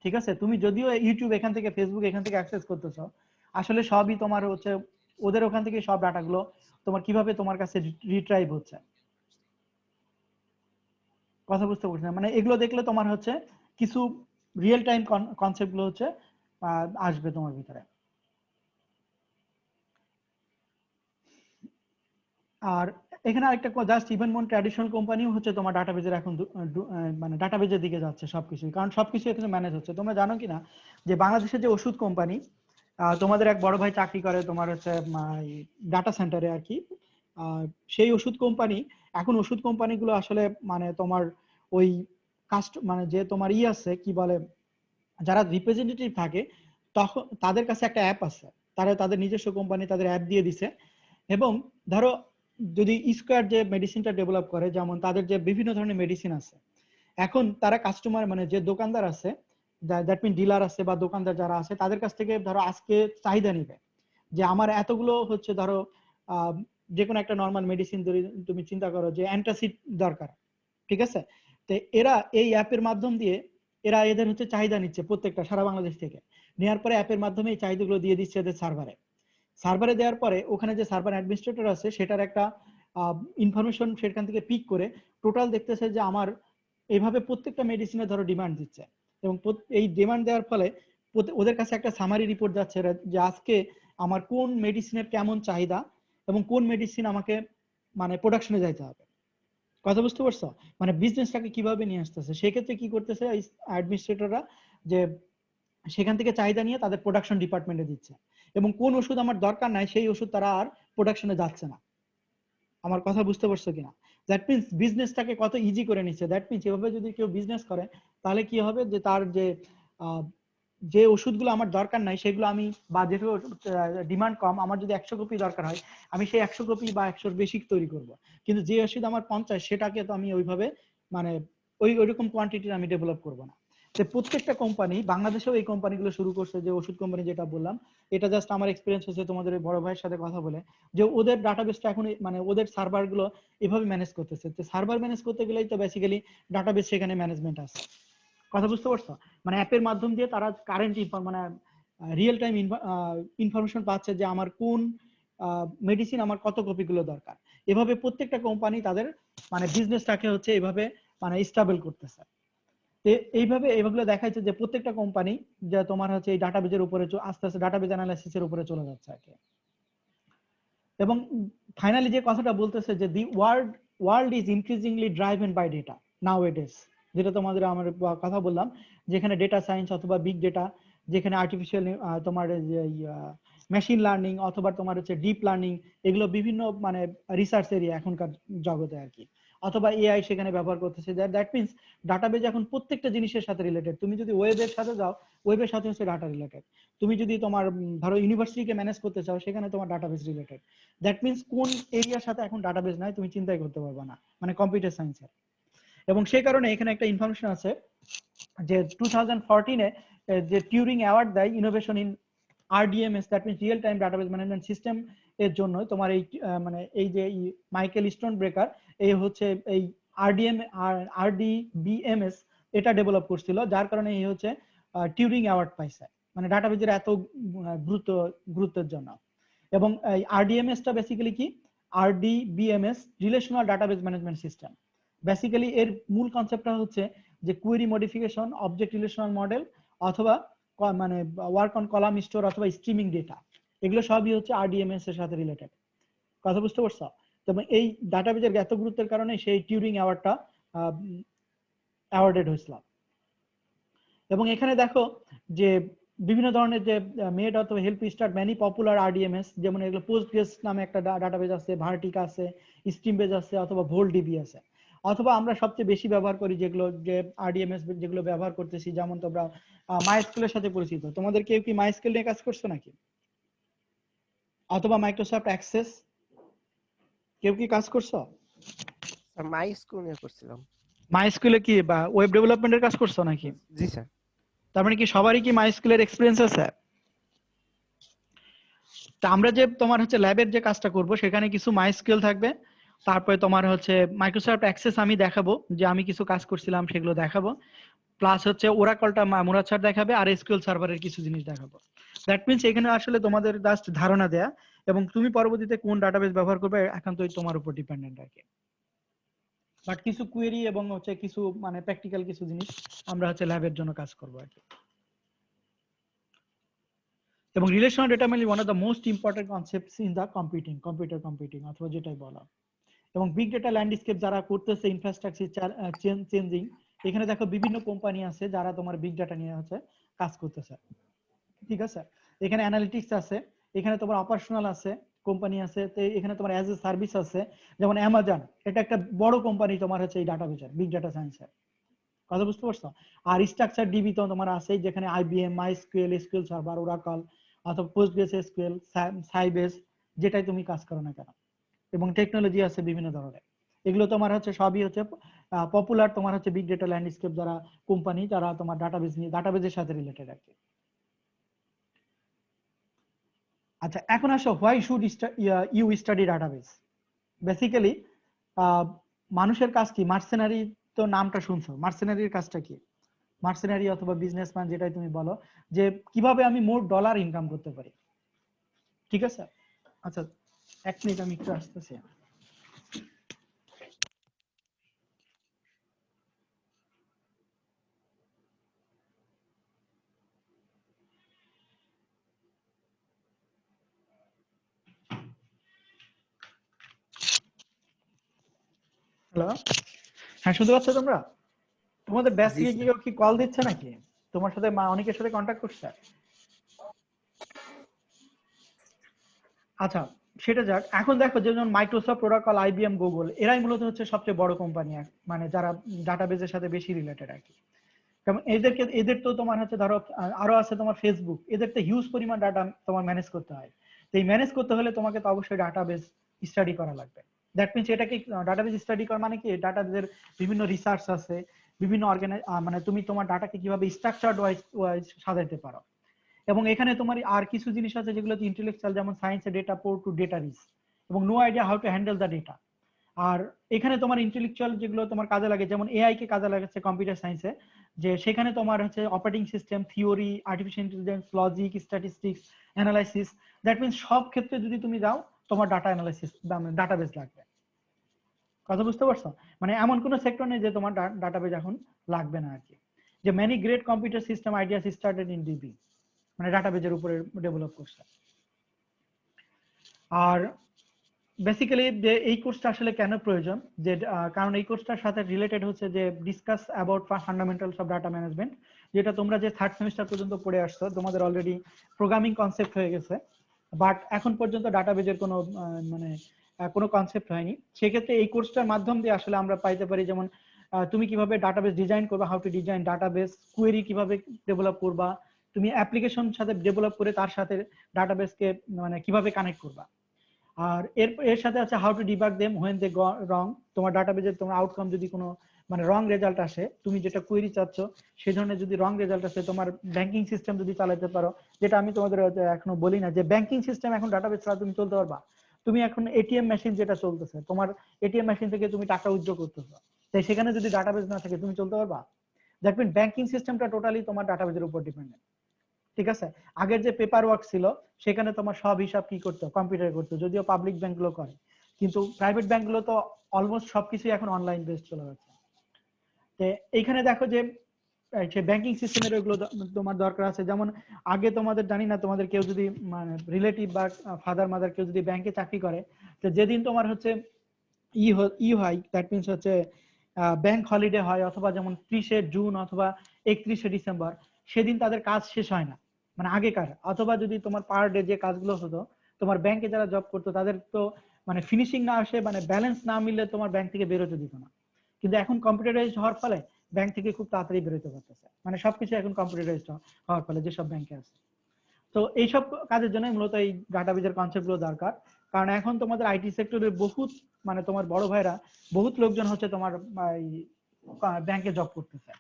ঠিক আছে? তুমি যদিও ইউটিউব এখান থেকে ফেসবুক এখান থেকে অ্যাক্সেস করতেছো, আসলে সবই তোমার হচ্ছে ওদের ওখান থেকে সব ডাটাগুলো তোমার কিভাবে তোমার কাছে রিট্রাইভ হচ্ছে, কথা বুঝতে পারছি না? মানে এগুলো দেখলে তোমার হচ্ছে কিছু রিয়েল টাইম কনসেপ্ট গুলো হচ্ছে আসবে তোমার ভিতরে। আর এখানে আরেকটা জাস্ট ইভেন মন ট্র্যাডিশনাল কোম্পানিও হচ্ছে তোমার ডাটাবেজের এখন মানে ডাটাবেজের দিকে যাচ্ছে সবকিছু, কারণ সবকিছু এখানে ম্যানেজ হচ্ছে। তোমরা জানো কিনা যে বাংলাদেশের যে ওষুধ কোম্পানি, তোমাদের এক বড় ভাই চাকরি করে তোমার হচ্ছে ডাটা সেন্টারে আর কি। সেই ওষুধ কোম্পানি, এখন ওষুধ কোম্পানিগুলো আসলে মানে তোমার ওই মানে যে তোমার আছে কি বলে, যারা রিপ্রেজেন্টেটিভ থাকে তখন তাদের কাছে একটা অ্যাপ আছে, তারা তাদের নিজস্ব কোম্পানি তাদের অ্যাপ দিয়ে দিছে। এবং ধরো যদি স্কোয়ার যে মেডিসিনটা ডেভেলপ করে, যেমন তাদের যে বিভিন্ন ধরনের মেডিসিন আছে, এখন তারা কাস্টমার মানে যে দোকানদার আছে, দ্যাট মিন ডিলার আছে বা দোকানদার যারা আছে, তাদের কাছ থেকে ধরো আজকে চাহিদা নিবে যে আমার এতগুলো হচ্ছে ধরো যে কোনো একটা নর্মাল মেডিসিন তুমি চিন্তা করো যে অ্যান্টাসিড দরকার, ঠিক আছে? তো এরা এই অ্যাপের মাধ্যম দিয়ে এরা এদের হচ্ছে চাহিদা নিচ্ছে প্রত্যেকটা সারা বাংলাদেশ থেকে, নেওয়ার পরে অ্যাপের মাধ্যমে এই চাহিদাগুলো দিয়ে দিচ্ছে এদের সার্ভারে দেওয়ার পরে ওখানে যে সার্ভার অ্যাডমিনিস্ট্রেটর আছে সেটার একটা ইনফরমেশন সেখান থেকে পিক করে টোটাল দেখতেছে যে আমার এইভাবে প্রত্যেকটা মেডিসিনে ধরো ডিমান্ড দিচ্ছে, এবং এই ডিমান্ড দেওয়ার ফলে ওদের কাছে একটা সামারি রিপোর্ট যাচ্ছে যে আজকে আমার কোন মেডিসিনের কেমন চাহিদা এবং কোন মেডিসিন আমাকে মানে প্রোডাকশনে যাইতে হবে, কথা বুঝতে পারছো? মানে বিজনেসটাকে কিভাবে নিয়ে আসতেছে। সেক্ষেত্রে কি করতেছে অ্যাডমিনিস্ট্রেটররা, যে সেখান থেকে চাহিদা নিয়ে তাদের প্রোডাকশন ডিপার্টমেন্টে দিচ্ছে, এবং কোন ওষুধ আমার দরকার নাই সেই ওষুধ তারা আর প্রোডাকশনে যাচ্ছে না। আমার কথা বুঝতে পারছো কিনা? দ্যাট মিনস বিজনেসটাকে কত ইজি করে নিচ্ছে। দ্যাট মিনস এভাবে যদি কেউ বিজনেস করে তাহলে কি হবে, যে তার যে ওষুধগুলো আমার দরকার নাই সেগুলো আমি, বা যেহেতু ডিমান্ড কম, আমার যদি 100 কপি দরকার হয় আমি সেই 100 কপি বা 100 বেশি তৈরি করব, কিন্তু যে ওষুধ আমার 50 সেটাকে তো আমি ওইভাবে মানে ওইরকম কোয়ান্টিটির আমি ডেভেলপ করব না। তো প্রত্যেকটা কোম্পানি, বাংলাদেশেও এই কোম্পানিগুলো শুরু করছে, যে ওষুধ কোম্পানি যেটা বললাম, এটা জাস্ট আমার এক্সপিরিয়েন্স হচ্ছে তোমাদের বড় ভাইয়ের সাথে কথা বলে, যে ওদের ডাটাবেসটা এখন মানে ওদের সার্ভার গুলো এভাবে ম্যানেজ করতেছে। তো সার্ভার ম্যানেজ করতে গেলেই তো বেসিক্যালি ডাটাবেস সেখানে ম্যানেজমেন্ট আছে, কথা বুঝতে পারছো? মানে অ্যাপের মাধ্যম দিয়ে তারা কারেন্ট মানে রিয়েল টাইম ইনফরমেশন পাচ্ছে যে আমার কোন মেডিসিন আমার কত কপি গুলো দরকার। এভাবে প্রত্যেকটা কোম্পানি তাদের মানে বিজনেসটাকে হচ্ছে এইভাবে মানে স্টেবল করতেছে। এইভাবে দেখাচ্ছে যে প্রত্যেকটা কোম্পানি যে তোমার হচ্ছে এই ডাটাবেজের উপরে আস্তে আস্তে ডাটাবেজ অ্যানালাইসিসের উপরে চলে যাচ্ছে আর কি। এবং ফাইনালি যে কথাটা বলতেছে যে the world is increasingly driven by data nowadays, যেটা তোমাদের আমার কথা বললাম, যেখানে ডেটা সায়েন্স অথবা বিগ ডেটা, যেখানে আর্টিফিশিয়াল তোমার মেশিন লার্নিং অথবা তোমার হচ্ছে ডিপ লার্নিং, এগুলো বিভিন্ন মানে রিসার্চ এরিয়া এখনকার জগতে আর কি, অথবা এআই সেখানে ব্যবহার করতেছে। দ্যাট মিনস ডাটাবেজ এখন প্রত্যেকটা জিনিসের সাথে রিলেটেড। তুমি যদি ওয়েবের সাথে যাও, ওয়েবের সাথে হচ্ছে ডাটা রিলেটেড। তুমি যদি তোমার ধরো ইউনিভার্সিটিকে ম্যানেজ করতে চাও, সেখানে তোমার ডাটাবেজ রিলেটেড। দ্যাট মিনস কোন এরিয়ার সাথে এখন ডাটাবেজ নাই তুমি চিন্তাই করতে পারবে না, মানে কম্পিউটার সায়েন্সের। এবং সেই কারণে এখানে একটা ইনফরমেশন আছে যে 2014 যে টিউরিং অ্যাওয়ার্ড দেয় innovation in RDMS, that means real time database management system এর জন্য তোমার এই মানে এই যে মাইকেল স্টোন ব্রেকার এই হচ্ছে এই RDBMS এটা ডেভেলপ করছিল, যার কারণে এই হচ্ছে টিউরিং অ্যাওয়ার্ড পাইছে, মানে ডাটাবেজের এত গুরুত্বের জন্য। এবং এই RDMS-টা বেসিক্যালি কি, RDBMS relational database management system. Basically এর মূল কনসেপ্টটা হচ্ছে যে query modification, object relational model অথবা মানে ওয়ার্ক অন কলাম স্টোর অথবা স্ট্রিমিং ডেটা, এগুলো সবই হচ্ছে RDMS এর সাথে রিলেটেড। কথা বুঝতে পারছো? তবে এই ডাটাবেজের এত গুরুত্বের কারণে সেই টিউরিং অ্যাওয়ার্ডটা অ্যাওয়ার্ডেড হয়েছিল। এবং এখানে দেখো যে বিভিন্ন ধরনের যে মেড অথবা help start many popular RDMS, যেমন এগুলো পোস্টগ্রেস নামে একটা ডাটাবেজ আছে, ভার্টিকা আছে, স্ট্রিমবেজ আছে, অথবা ভোল্টডিবি আছে। অথবা আমরা সবচেয়ে বেশি ব্যবহার করি যেগুলো যে RDMS যেগুলো ব্যবহার করতেছি, যেমন তোমরা মাইস্কুলের সাথে পরিচিত, তোমাদের কেউ কি মাইস্কুল নিয়ে কাজ করছো নাকি? অথবা মাইক্রোসফট অ্যাক্সেস কেউ কি কাজ করছো? স্যার মাইস্কুল নিয়ে করছিলাম। মাইস্কুলে কি বা ওয়েব ডেভেলপমেন্টের কাজ করছো নাকি? জি স্যার। তার মানে কি সবারই কি মাইস্কুলের এক্সপেরিয়েন্স আছে? তা আমরা যে তোমার হচ্ছে ল্যাবের যে কাজটা করব সেখানে কিছু মাইস্কুল থাকবে, তারপরে তোমার হচ্ছে মাইক্রোসফট অ্যাক্সেস আমি দেখাবো যে আমি কিছু কাজ করছিলাম সেগুলো দেখাবো, প্লাস হচ্ছে ওরাকলটা মুরাদ স্যার দেখাবে, আর এসকিউএল সার্ভারের কিছু জিনিস দেখাবো। দ্যাট মিন্স এখানে আসলে তোমাদের জাস্ট ধারণা দেয়া, এবং তুমি পরবর্তীতে কোন ডাটাবেস ব্যবহার করবে একান্তই তোমার উপর ডিপেন্ডেন্ট আর কি। বাট কিছু কোয়েরি এবং হচ্ছে কিছু মানে প্র্যাকটিক্যাল কিছু জিনিস আমরা হচ্ছে ল্যাবের জন্য কাজ করব আর কি। এবং relational data mainly one of the most important concepts in the computer computing অথবা যেটাই বলা। এবং বিগ ডেটা ল্যান্ডস্কেপ যারা করতেছে ইনফ্রাস্ট্রাকচার চেঞ্জিং, এখানে দেখো বিভিন্ন কোম্পানি আছে যারা তোমার বিগ ডেটা নিয়ে হচ্ছে কাজ করতেছে, ঠিক আছে? এখানে অ্যানালিটিক্স আছে, এখানে তোমার অপারেশনাল আছে, কোম্পানি আছে, তো এখানে তোমার অ্যাজ এ সার্ভিস আছে, যেমন অ্যামাজন, এটা একটা বড় কোম্পানি তোমার হচ্ছে এই ডাটাবেজের বিগ ডেটা সায়েন্সের। কথা বুঝতে পারছো? আর স্ট্রাকচার ডিবি তো তোমার আছে, যেখানে IBM, MySQL, SQL server, Oracle অথবা পোস্টগ্রেস SQL, সাইবেস, যেটাই তুমি কাজ করো না কেন। এবং টেকনোলজি আছে বিভিন্ন ধরনের, এগুলো তোমার হচ্ছে সবই হচ্ছে পপুলার তোমার হচ্ছে বিগ ডেটা ল্যান্ডস্কেপ যারা কোম্পানি, যারা তোমার ডাটাবেজ নিয়ে ডাটাবেজের সাথে রিলেটেড আর কি। আচ্ছা, এখন আসো why should you study database. Basically মানুষের কাজ কি? মার্সেনারি, তো নামটা শুনছো, মার্সেনারির কাজটা কি? মার্সেনারি অথবা বিজনেসম্যান যেটাই তুমি বলো, যে কিভাবে আমি মোর ডলার ইনকাম করতে পারি, ঠিক আছে? আচ্ছা এক মিনিট আমি একটু আসতেছি। হ্যালো, হ্যাঁ শুনতে পাচ্ছ তোমরা? তোমাদের ব্যাচ থেকে কেউ কি কল দিচ্ছে নাকি? তোমার সাথে অনেকের সাথে কন্ট্যাক্ট করছে? আচ্ছা সেটা যাক। এখন দেখো যেমন মাইক্রোসফট, ওরাকল, IBM, গুগল, এরাই মূলত হচ্ছে সবচেয়ে বড় কোম্পানি, মানে যারা ডাটাবেজের সাথে বেশি রিলেটেড আর কি। যেমন এদের তো তোমার হচ্ছে ধরো আরো আছে তোমার ফেসবুক, এদের তো হিউজ পরিমাণ ডাটা তোমার ম্যানেজ করতে হয়। তো এই ম্যানেজ করতে হলে তোমাকে তো অবশ্যই ডাটাবেজ স্টাডি করা লাগবে। দ্যাট মিনস এটাকে ডাটাবেজ স্টাডি করা মানে কি, ডাটাবেজের বিভিন্ন রিসার্চ আছে, বিভিন্ন মানে তুমি তোমার ডাটাকে কিভাবে স্ট্রাকচারড ওয়াইজ সাজাইতে পারো। এবং এখানে তোমার আর কিছু জিনিস আছে যেগুলো ইন্টেলেকচুয়াল, যেমন science data poor to data rich, এবং no idea how to handle the data. আর এখানে তোমার ইন্টেলেকচুয়াল যেগুলো তোমার কাজে লাগে, যেমন AI কে কাজে লাগাচ্ছে কম্পিউটার সায়েন্সে, যে সেখানে তোমার হচ্ছে operating system, theory, artificial intelligence, logic, statistics, analysis. That means সব ক্ষেত্রে যদি তুমি যাও তোমার ডাটা অ্যানালাইসিস ডাটাবেস লাগবে। কথা বুঝতে পারছো? মানে এমন কোনো সেক্টর নেই যে তোমার ডাটাবেস এখন লাগবে না আর কি। যে many great computer system ideas started in DB, মানে ডাটাবেজের উপরে ডেভেলপ করছে। আর বেসিক্যালি যে এই কোর্সটা আসলে কেন প্রয়োজন, যে কারণ এই কোর্সটার সাথে রিলেটেড হচ্ছে যে discuss about fundamentals of data management, যেটা তোমরা যে থার্ড সেমিস্টার পর্যন্ত পড়ে আসছো, তোমাদের অলরেডি প্রোগ্রামিং কনসেপ্ট হয়ে গেছে, বাট এখন পর্যন্ত ডাটাবেজের কোনো মানে কোনো কনসেপ্ট হয়নি। সেক্ষেত্রে এই কোর্সটার মাধ্যম দিয়ে আসলে আমরা পাইতে পারি, যেমন তুমি কিভাবে ডাটাবেস ডিজাইন করবা, how to design database, query কিভাবে ডেভেলপ করবা, তুমি অ্যাপ্লিকেশন সাথে ডেভেলপ করে তার সাথে ডাটাবেসকে মানে কিভাবে কানেক্ট করবা। আর এর সাথে আছে how to debug them when they go wrong, তোমার ডাটাবেজের তোমার আউটকাম যদি কোনো মানে রং রেজাল্ট আসে, তুমি যেটা কোয়েরি চাচ্ছ সেই ধরনের যদি রং রেজাল্ট আসে, তোমার ব্যাংকিং সিস্টেম যদি চালাতে পারো, যেটা আমি তোমাদের এখনো বলি না যে ব্যাংকিং সিস্টেম এখন ডাটাবেস ছাড়া তুমি চলতে পারবা। তুমি এখন এটিএম মেশিন যেটা চলতেছে, তোমার এটিএম মেশিন থেকে তুমি টাকা উইথড্র করতেছো, তাই সেখানে যদি ডাটাবেস না থাকে তুমি চলতে পারবা? দেখবেন ব্যাংকিং সিস্টেমটা টোটালি তোমার ডাটাবেসের উপর ডিপেন্ডেন্ট। ঠিক আছে, আগের যে পেপার ওয়ার্ক ছিল সেখানে তোমার সব হিসাব কি করতে, কম্পিউটারে করতে, যদিও পাবলিক ব্যাংকগুলো করে, কিন্তু প্রাইভেট ব্যাংকগুলো তো অলমোস্ট সবকিছুই এখন অনলাইন বেসড চলে যাচ্ছে। তো এইখানে দেখো যে ব্যাংকিং সিস্টেমের ওইগুলো তোমার দরকার আছে। যেমন আগে তোমাদের জানি না, তোমাদের কেউ যদি মানে রিলেটিভ বা ফাদার মাদার কেউ যদি ব্যাংকে চাকরি করে, তো যেদিন তোমার হচ্ছে ই হয়, দ্যাট মিনস হচ্ছে ব্যাংক হলিডে হয়, অথবা যেমন 30শে জুন অথবা 31শে ডিসেম্বর, সেদিন তাদের কাজ শেষ হয় না, মানে আগেকার। অথবা যদি তোমার পার ডে যে কাজগুলো হতো, তোমার ব্যাংকে যারা জব করতো তাদের তো মানে ফিনিশিং না আসে, মানে ব্যালেন্স না মিললে তোমার ব্যাংক থেকে বেরোতে দিত না। কিন্তু এখন কম্পিউটারাইজড হওয়ার ফলে ব্যাংক থেকে খুব তাড়াতাড়ি বেরোতে পারতেছে, মানে সবকিছু এখন কম্পিউটারাইজড হওয়ার ফলে যেসব ব্যাংকে আছে। তো এইসব কাজের জন্য মূলত এই ডাটাবেজের কনসেপ্ট গুলো দরকার। কারণ এখন তোমাদের আইটি সেক্টরের বহুত মানে তোমার বড় ভাইরা বহুত লোকজন হচ্ছে তোমার ব্যাংকে জব করতেছে,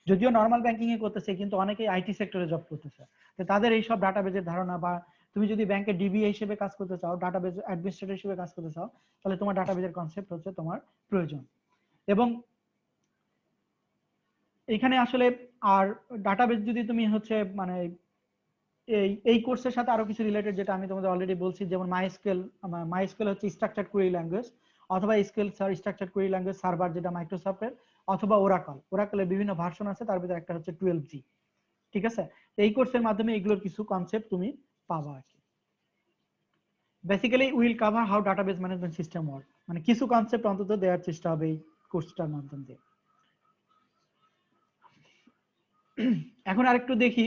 যদিও নর্মাল ব্যাংকিং এ করতেছে, কিন্তু অনেকেই আইটি সেক্টরে জব করতেছে। তো তাদের এইসব ডাটাবেজের ধারণা, বা তুমি যদি ব্যাংকে ডিবিএ হিসেবে কাজ করতে চাও, ডাটাবেজ অ্যাডমিনিস্ট্রেটর হিসেবে কাজ করতে চাও, তাহলে তোমার ডাটাবেজের কনসেপ্ট হচ্ছে তোমার প্রয়োজন। এবং এখানে আসলে আর ডাটাবেজ যদি তুমি হচ্ছে মানে এই কোর্সের সাথে আরো কিছু রিলেটেড, যেটা আমি তোমাদের অলরেডি বলছি, যেমন মাইস্কেল হচ্ছে স্ট্রাকচার্ড কোয়েরি ল্যাঙ্গুয়েজ, অথবা SQL structured query language server যেটা মাইক্রোসফটের, অথবা ওরাকলের বিভিন্ন ভার্সন আছে, তার ভিতরে একটা হচ্ছে 12G। ঠিক আছে, এই কোর্সের মাধ্যমে এগুলোর কিছু কনসেপ্ট তুমি পাবা আর কি। Basically will cover how database management system work, মানে কিছু কনসেপ্ট অন্তত দেওয়ার চেষ্টা হবে এই কোর্সটার মাধ্যম দিয়ে। এখন আরেকটু দেখি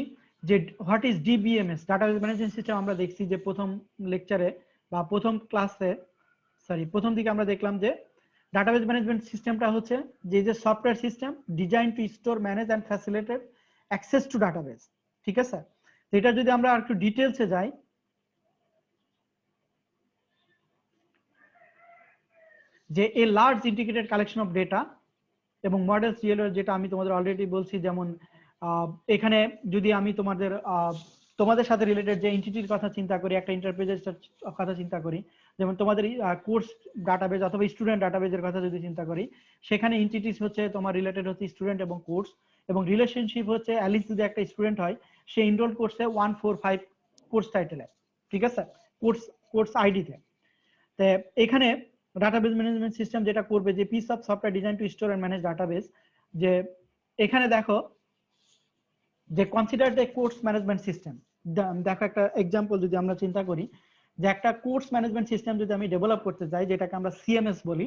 যে what is DBMS, database management system. আমরা দেখছি যে প্রথম লেকচারে বা প্রথম ক্লাসে, প্রথম দিকে আমরা দেখলাম যে ডাটাবেস ম্যানেজমেন্ট সিস্টেমটা হচ্ছে যে software system design to store, manage and facilitate access to database. ঠিক আছে, এটা যদি আমরা একটু ডিটেলসে যাই, যে a large integrated collection of data এবং মডেলস, যেটা আমি তোমাদের অলরেডি বলছি। যেমন এখানে যদি আমি তোমাদের সাথে রিলেটেড যে এন্টিটির কথা চিন্তা করি, একটা ইন্টারপ্রেজের কথা চিন্তা করি, যেমন তোমাদের কোর্স ডাটাবেজ অথবা স্টুডেন্ট ডাটাবেজের কথা যদি চিন্তা করি, সেখানে এন্টিটিস হচ্ছে তোমার রিলেটেড হচ্ছে স্টুডেন্ট এবং কোর্স, এবং রিলেশনশিপ হচ্ছে অ্যালিস যদি একটা স্টুডেন্ট হয়, সে এনরোল করছে 145 কোর্স টাইটেলে। ঠিক আছে, কোর্স আইডিতে। তো এখানে ডাটাবেস ম্যানেজমেন্ট সিস্টেম যেটা করবে, যে piece of software design to store and manage database, যে এখানে দেখো যে consider the course management system. দেখো একটা এক্সাম্পল যদি আমরা চিন্তা করি, যে একটা কোর্স ম্যানেজমেন্ট সিস্টেম যদি আমি ডেভেলপ করতে চাই, যেটাকে আমরা সিএমএস বলি,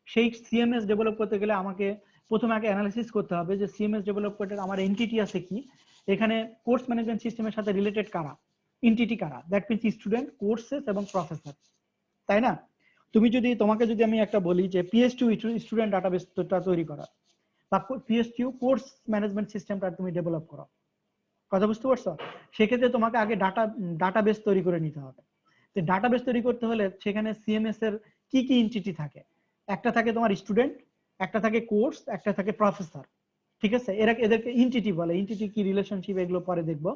সেই সিএমএস ডেভেলপ করতে গেলে আমাকে প্রথমে আগে অ্যানালাইসিস করতে হবে যে সিএমএস ডেভেলপ করতে আমার এন্টিটি আছে কি, এখানে কোর্স ম্যানেজমেন্ট সিস্টেমের সাথে রিলেটেড কারা, এন্টিটি কারা, দ্যাট মিনস স্টুডেন্ট, কোর্সেস এবং প্রফেসর, তাই না? তোমাকে যদি আমি একটা বলি যে পিএস2 স্টুডেন্ট ডাটাবেসটা তৈরি করা, বা পিএস2 কোর্স ম্যানেজমেন্ট সিস্টেমটা তুমি ডেভেলপ করো, কথা বুঝতে পারছো? সেক্ষেত্রে তোমাকে আগে ডাটাবেস তৈরি করে নিতে হবে। তো ডাটাবেস তৈরি করতে হলে সেখানে সিএমএস এর কি কি এন্টিটি থাকে, একটা থাকে তোমার স্টুডেন্ট, একটা থাকে কোর্স, একটা থাকে প্রফেসর। ঠিক আছে, এদেরকে এন্টিটি বলে। এন্টিটি কি, রিলেশনশিপ, এগুলো পরে দেখবো।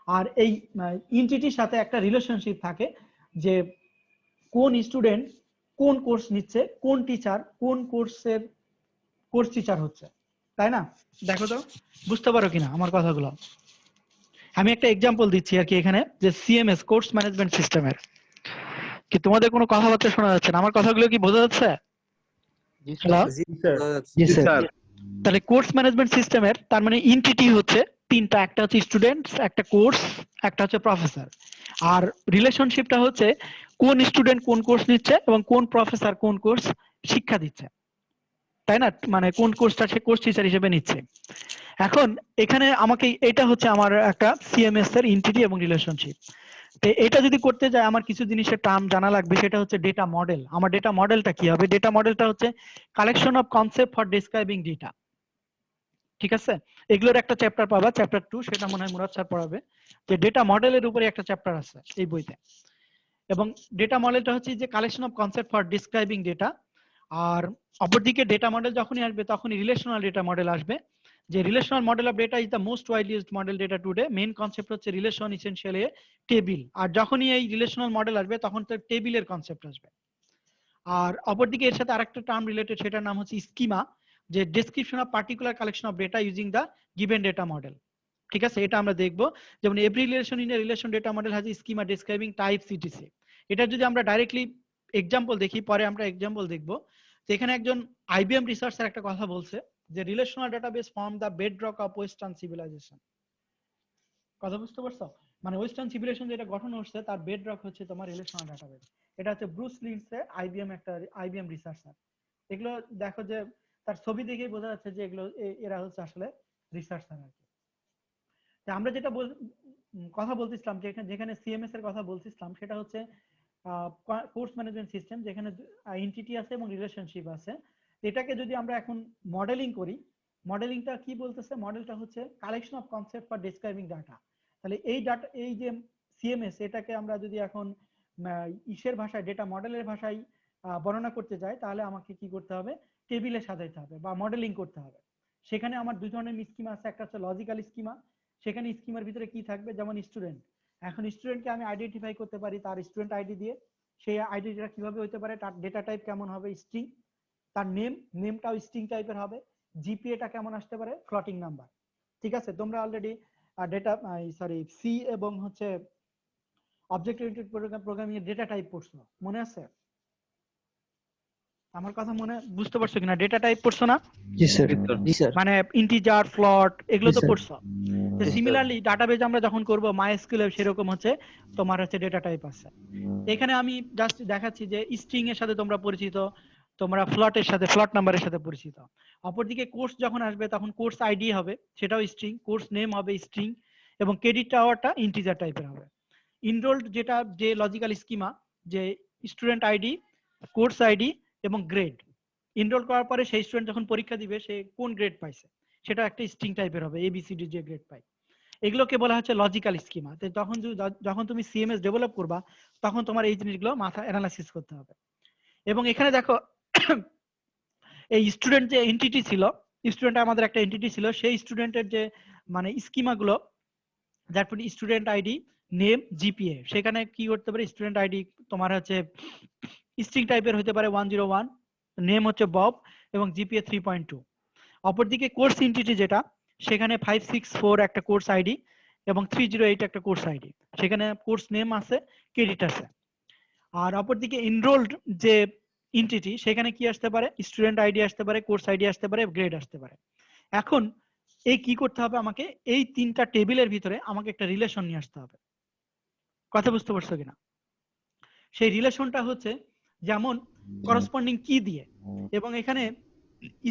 আর এই এন্টিটির সাথে একটা রিলেশনশিপ থাকে, যে কোন স্টুডেন্ট কোন কোর্স নিচ্ছে, কোন টিচার কোন কোর্সের কোর্স টিচার হচ্ছে, তাই না? দেখো তো বুঝতে পারো কিনা আমার কথাগুলো। আমি একটা এক্সাম্পল দিচ্ছি আর কি এখানে, যে সিএমএস কোর্স ম্যানেজমেন্ট সিস্টেমের। কি তোমাদের কোনো কথাবার্তা শোনা যাচ্ছে না? আমার কথাগুলো কি বোঝা যাচ্ছে? হ্যালো, জি স্যার। তাহলে কোর্স ম্যানেজমেন্ট সিস্টেমের তার মানে এন্টিটি হচ্ছে তিনটা, একটা হচ্ছে স্টুডেন্টস, একটা কোর্স, একটা হচ্ছে প্রফেসর। আর রিলেশনশিপটা হচ্ছে কোন স্টুডেন্ট কোন কোর্স নিচ্ছে এবং কোন প্রফেসর কোন কোর্স শিক্ষা দিচ্ছে, তাই না? মানে কোন কোর্সটা সে কোর্স টিচার হিসেবে নিচ্ছে। এখন এখানে আমাকে, এটা হচ্ছে আমার একটা সিএমএস এর এন্টিটি এবং রিলেশনশিপ। তো এটা যদি করতে যাই, আমার কিছু জিনিসের টার্ম জানা লাগবে, সেটা হচ্ছে ডেটা মডেল। আমার ডেটা মডেলটা কি হবে? ডেটা মডেলটা হচ্ছে collection of concept for describing data. ঠিক আছে, এগুলোর একটা চ্যাপ্টার পাবা, চ্যাপ্টার 2, সেটা মনে হয় মুরাদ স্যার পড়াবে, যে ডেটা মডেলের উপরে একটা চ্যাপ্টার আছে এই বইতে। এবং ডেটা মডেলটা হচ্ছে যে collection of concept for describing data, আর অপরদিকে ডেটা মডেল যখনই আসবে তখনই রিলেশনাল ডেটা মডেল আসবে। যে relational model of data is the most widely used model data today. Main concept হচ্ছে রিলেশন, ইসেনশিয়ালি টেবিল। আর যখনই এই রিলেশনাল মডেল আসবে তখন তো টেবিলের কনসেপ্ট আসবে। আর অপরদিকে এর সাথে আরেকটা টার্ম রিলেটেড, সেটার নাম হচ্ছে স্কিমা, যে description of particular collection of data using the given data model. ঠিক আছে, এটা আমরা দেখবো। যেমন every relation in a relation data model has schema describing type সিটিসি। এটা যদি আমরা ডাইরেক্টলি এক্সাম্পল দেখি, পরে আমরা এক্সাম্পল দেখবো। তো এখানে একজন আইবিএম রিসার্চার একটা কথা বলছে যে relational database form the bedrock of western civilisation. কথা বুঝতে পারছো? মানে ওয়েস্টার্ন সিভিলাইজেশন যেটা গঠন হচ্ছে তার বেডরক হচ্ছে তোমার রিলেশনাল ডেটাবেস। এটা হচ্ছে ব্রুস লিন্ডসে, আইবিএম রিসার্চার। এগুলো দেখো যে তার ছবি দেখেই বোঝা যাচ্ছে যে এগুলো এরা হচ্ছে আসলে রিসার্চার আর কি। আমরা যেটা কথা বলতেছিলাম, যেখানে সিএমএস এর কথা বলতেছিলাম, সেটা হচ্ছে কোর্স ম্যানেজমেন্ট সিস্টেম, যেখানে এন্টিটি আছে এবং রিলেশনশিপ আছে। এটাকে যদি আমরা এখন মডেলিং করি, মডেলিংটা কি বলতেছে? মডেলটা হচ্ছে collection of concept for describing data. তাহলে এই ডাটা, এই যে সিএমএস, এটাকে আমরা যদি এখন ইসের ভাষায়, ডেটা মডেলের ভাষায় বর্ণনা করতে যাই, তাহলে আমাকে কি করতে হবে? টেবিলে সাজাইতে হবে বা মডেলিং করতে হবে। সেখানে আমার দুই ধরনের স্কিমা আছে। একটা হচ্ছে লজিক্যাল স্কিমা, সেখানে স্কিমার ভিতরে কি থাকবে? যেমন স্টুডেন্ট, এখন স্টুডেন্টকে আমি আইডেন্টিফাই করতে পারি তার স্টুডেন্ট আইডি দিয়ে। সেই আইডিটা কিভাবে হতে পারে? তার ডেটা টাইপ কেমন হবে? স্ট্রিং। তার নেমটাও স্ট্রিং টাইপের হবে। জিপিএটা কেমন আসতে পারে? Floating number. ঠিক আছে, তোমরা অলরেডি ডেটা সি এবং হচ্ছে অবজেক্ট ওরিয়েন্টেড প্রোগ্রামিং এর ডেটা টাইপ পড়ছো, মনে আছে? আমার কথা বুঝতে পারছো কিনা? ডেটা টাইপ পড়ছো না? জি স্যার, জি স্যার। মানে ইন্টিজার, ফ্লোট, এগুলো তো স্যার। পড়ছো। তো সিমিলারলি ডাটাবেজ আমরা যখন করব মাইএসকিউএল এ, সেরকম হচ্ছে তোমার হচ্ছে ডেটা টাইপ আছে। এখানে আমি জাস্ট দেখাচ্ছি যে স্ট্রিং এর সাথে তোমরা পরিচিত, তোমরা ফ্লটের সাথে, ফ্লট নাম্বারের সাথে পরিচিত। অপরদিকে কোর্স যখন আসবে তখন কোর্স আইডি হবে, সেটাও স্ট্রিং। কোর্স নেম হবে স্ট্রিং এবং ক্রেডিট টাওয়ারটা ইন্টিজার টাইপের হবে। ইনরোলড যেটা, যে লজিক্যাল স্কিমা, যে স্টুডেন্ট আইডি, কোর্স আইডি এবং গ্রেড। ইনরোল করার পরে সেই স্টুডেন্ট যখন পরীক্ষা দিবে সে কোন গ্রেড পাইছে, সেটা একটা স্ট্রিং টাইপের হবে, এবিসিডি যে গ্রেড পাই। এগুলোকে বলা হচ্ছে লজিক্যাল স্কিমা। তো যখন তুমি সিএমএস ডেভেলপ করবা, তখন তোমার এই জিনিসগুলো মাথা অ্যানালাইসিস করতে হবে। এবং এখানে দেখো এই স্টুডেন্ট যে এন্টিটি ছিল, স্টুডেন্ট আমাদের একটা এন্টিটি ছিল, সেই স্টুডেন্টের যে মানে স্কিমাগুলো, যার ফলে স্টুডেন্ট আইডি, নেম, জিপিএ, সেখানে কি করতে পারে? স্টুডেন্ট আইডি তোমার হচ্ছে স্ট্রিং টাইপের হতে পারে 101, নেম হচ্ছে বব এবং জিপিএ 3.2। অপরদিকে কোর্স এন্টিটি যেটা, সেখানে 564 একটা কোর্স আইডি এবং 308 একটা কোর্স আইডি, সেখানে কোর্স নেম আছে, ক্রেডিট আছে। আর অপরদিকে এনরোলড যে এন্টিটি, সেখানে কি আসতে পারে? স্টুডেন্ট আইডি আসতে পারে, কোর্স আইডি আসতে পারে, গ্রেড আসতে পারে। এখন এই কি করতে হবে? আমাকে এই তিনটা টেবিলের ভিতরে আমাকে একটা রিলেশন নিয়ে আসতে হবে। কথা বুঝতে পারছো কিনা? সেই রিলেশনটা হচ্ছে যেমন করসপন্ডিং কি দিয়ে, এবং এখানে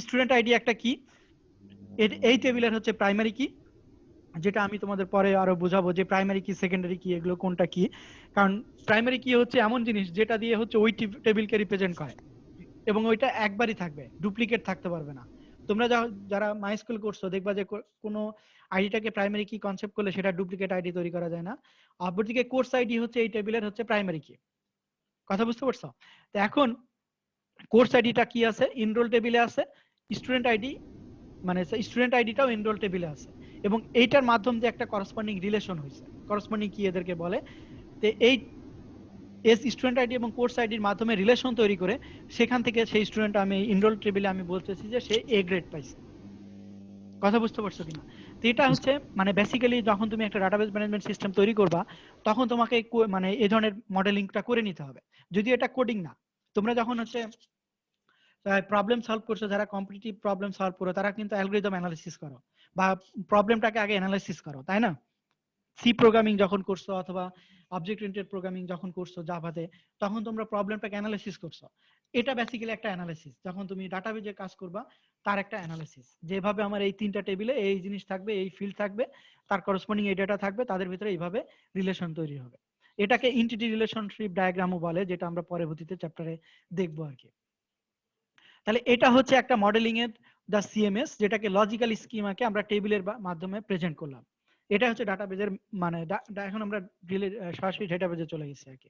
স্টুডেন্ট আইডি একটা কি, এই টেবিলের হচ্ছে প্রাইমারি কি, যেটা আমি তোমাদের পরে আরো বোঝাবো যে প্রাইমারি কি, সেকেন্ডারি কি, এগুলো কোনটা কি। কারণ প্রাইমারি কি হচ্ছে এমন জিনিস যেটা দিয়ে হচ্ছে ওই টেবিলকে রিপ্রেজেন্ট করে, এবং ওইটা একবারই থাকবে, ডুপ্লিকেট থাকতে পারবে না। তোমরা যারা মাইস্কুল করছো দেখবা যে কোনো আইডিটাকে প্রাইমারি কি কনসেপ্ট করলে সেটা ডুপ্লিকেট আইডি তৈরি করা যায় না। অপরদিকে কোর্স আইডি হচ্ছে এই টেবিলের হচ্ছে প্রাইমারি কি। কথা বুঝতে পারছো? তো এখন কোর্স আইডিটা কি আছে? এনরোল টেবিলে আছে। স্টুডেন্ট আইডি, মানে স্টুডেন্ট আইডিটাও এনরোল টেবিলে আছে, এবং এইটার মাধ্যম দিয়ে একটা করসপন্ডিং রিলেশন হয়েছে। করসপন্ডিং কি এদেরকে বলে? তো এই স্টুডেন্ট আইডি এবং কোর্স আইডির মাধ্যমে রিলেশন তৈরি করে সেখান থেকে সেই স্টুডেন্ট, আমি এনরোল টেবিলে আমি বলতেছি যে সে এ গ্রেড পাইছে। কথা বুঝতে পারছো কিনা? তো এটা হচ্ছে মানে বেসিক্যালি যখন তুমি একটা ডাটাবেস ম্যানেজমেন্ট সিস্টেম তৈরি করবা, তখন তোমাকে মানে এই ধরনের মডেলিংটা করে নিতে হবে। যদি এটা কোডিং না, তোমরা যখন হচ্ছে প্রবলেম সলভ করছো, যারা কম্পিটিটিভ প্রবলেম সলভ করো, তারা কিন্তু অ্যালগরিদম অ্যানালাইসিস করো বা প্রবলেমটাকে আগে অ্যানালাইসিস করো, তাই না? সি প্রোগ্রামিং যখন করছো অথবা অবজেক্ট ওরিয়েন্টেড প্রোগ্রামিং যখন করছো জাভাতে, তখন তোমরা প্রবলেমটাকে অ্যানালাইসিস করছো। এটা বেসিক্যালি একটা অ্যানালাইসিস। যখন তুমি ডাটাবেজে কাজ করবা, তার একটা অ্যানালাইসিস, যেভাবে আমার এই তিনটা টেবিলে এই জিনিস থাকবে, এই ফিল্ড থাকবে, তার করসপন্ডিং এই ডেটা থাকবে, তাদের ভিতরে এইভাবে রিলেশন তৈরি হবে। এটাকে এন্টিটি রিলেশনশিপ ডায়াগ্রামও বলে, যেটা আমরা পরবর্তীতে চ্যাপ্টারে দেখবো আর কি। তাহলে এটা হচ্ছে একটা মডেলিং এর দা সিএমএস, যেটাকে লজিক্যাল স্কিমাকে আমরা টেবিলের মাধ্যমে প্রেজেন্ট করলাম। এটা হচ্ছে ডাটাবেজের মানে এখন আমরা সরাসরি ডাটাবেজে চলে গেছি আর কি।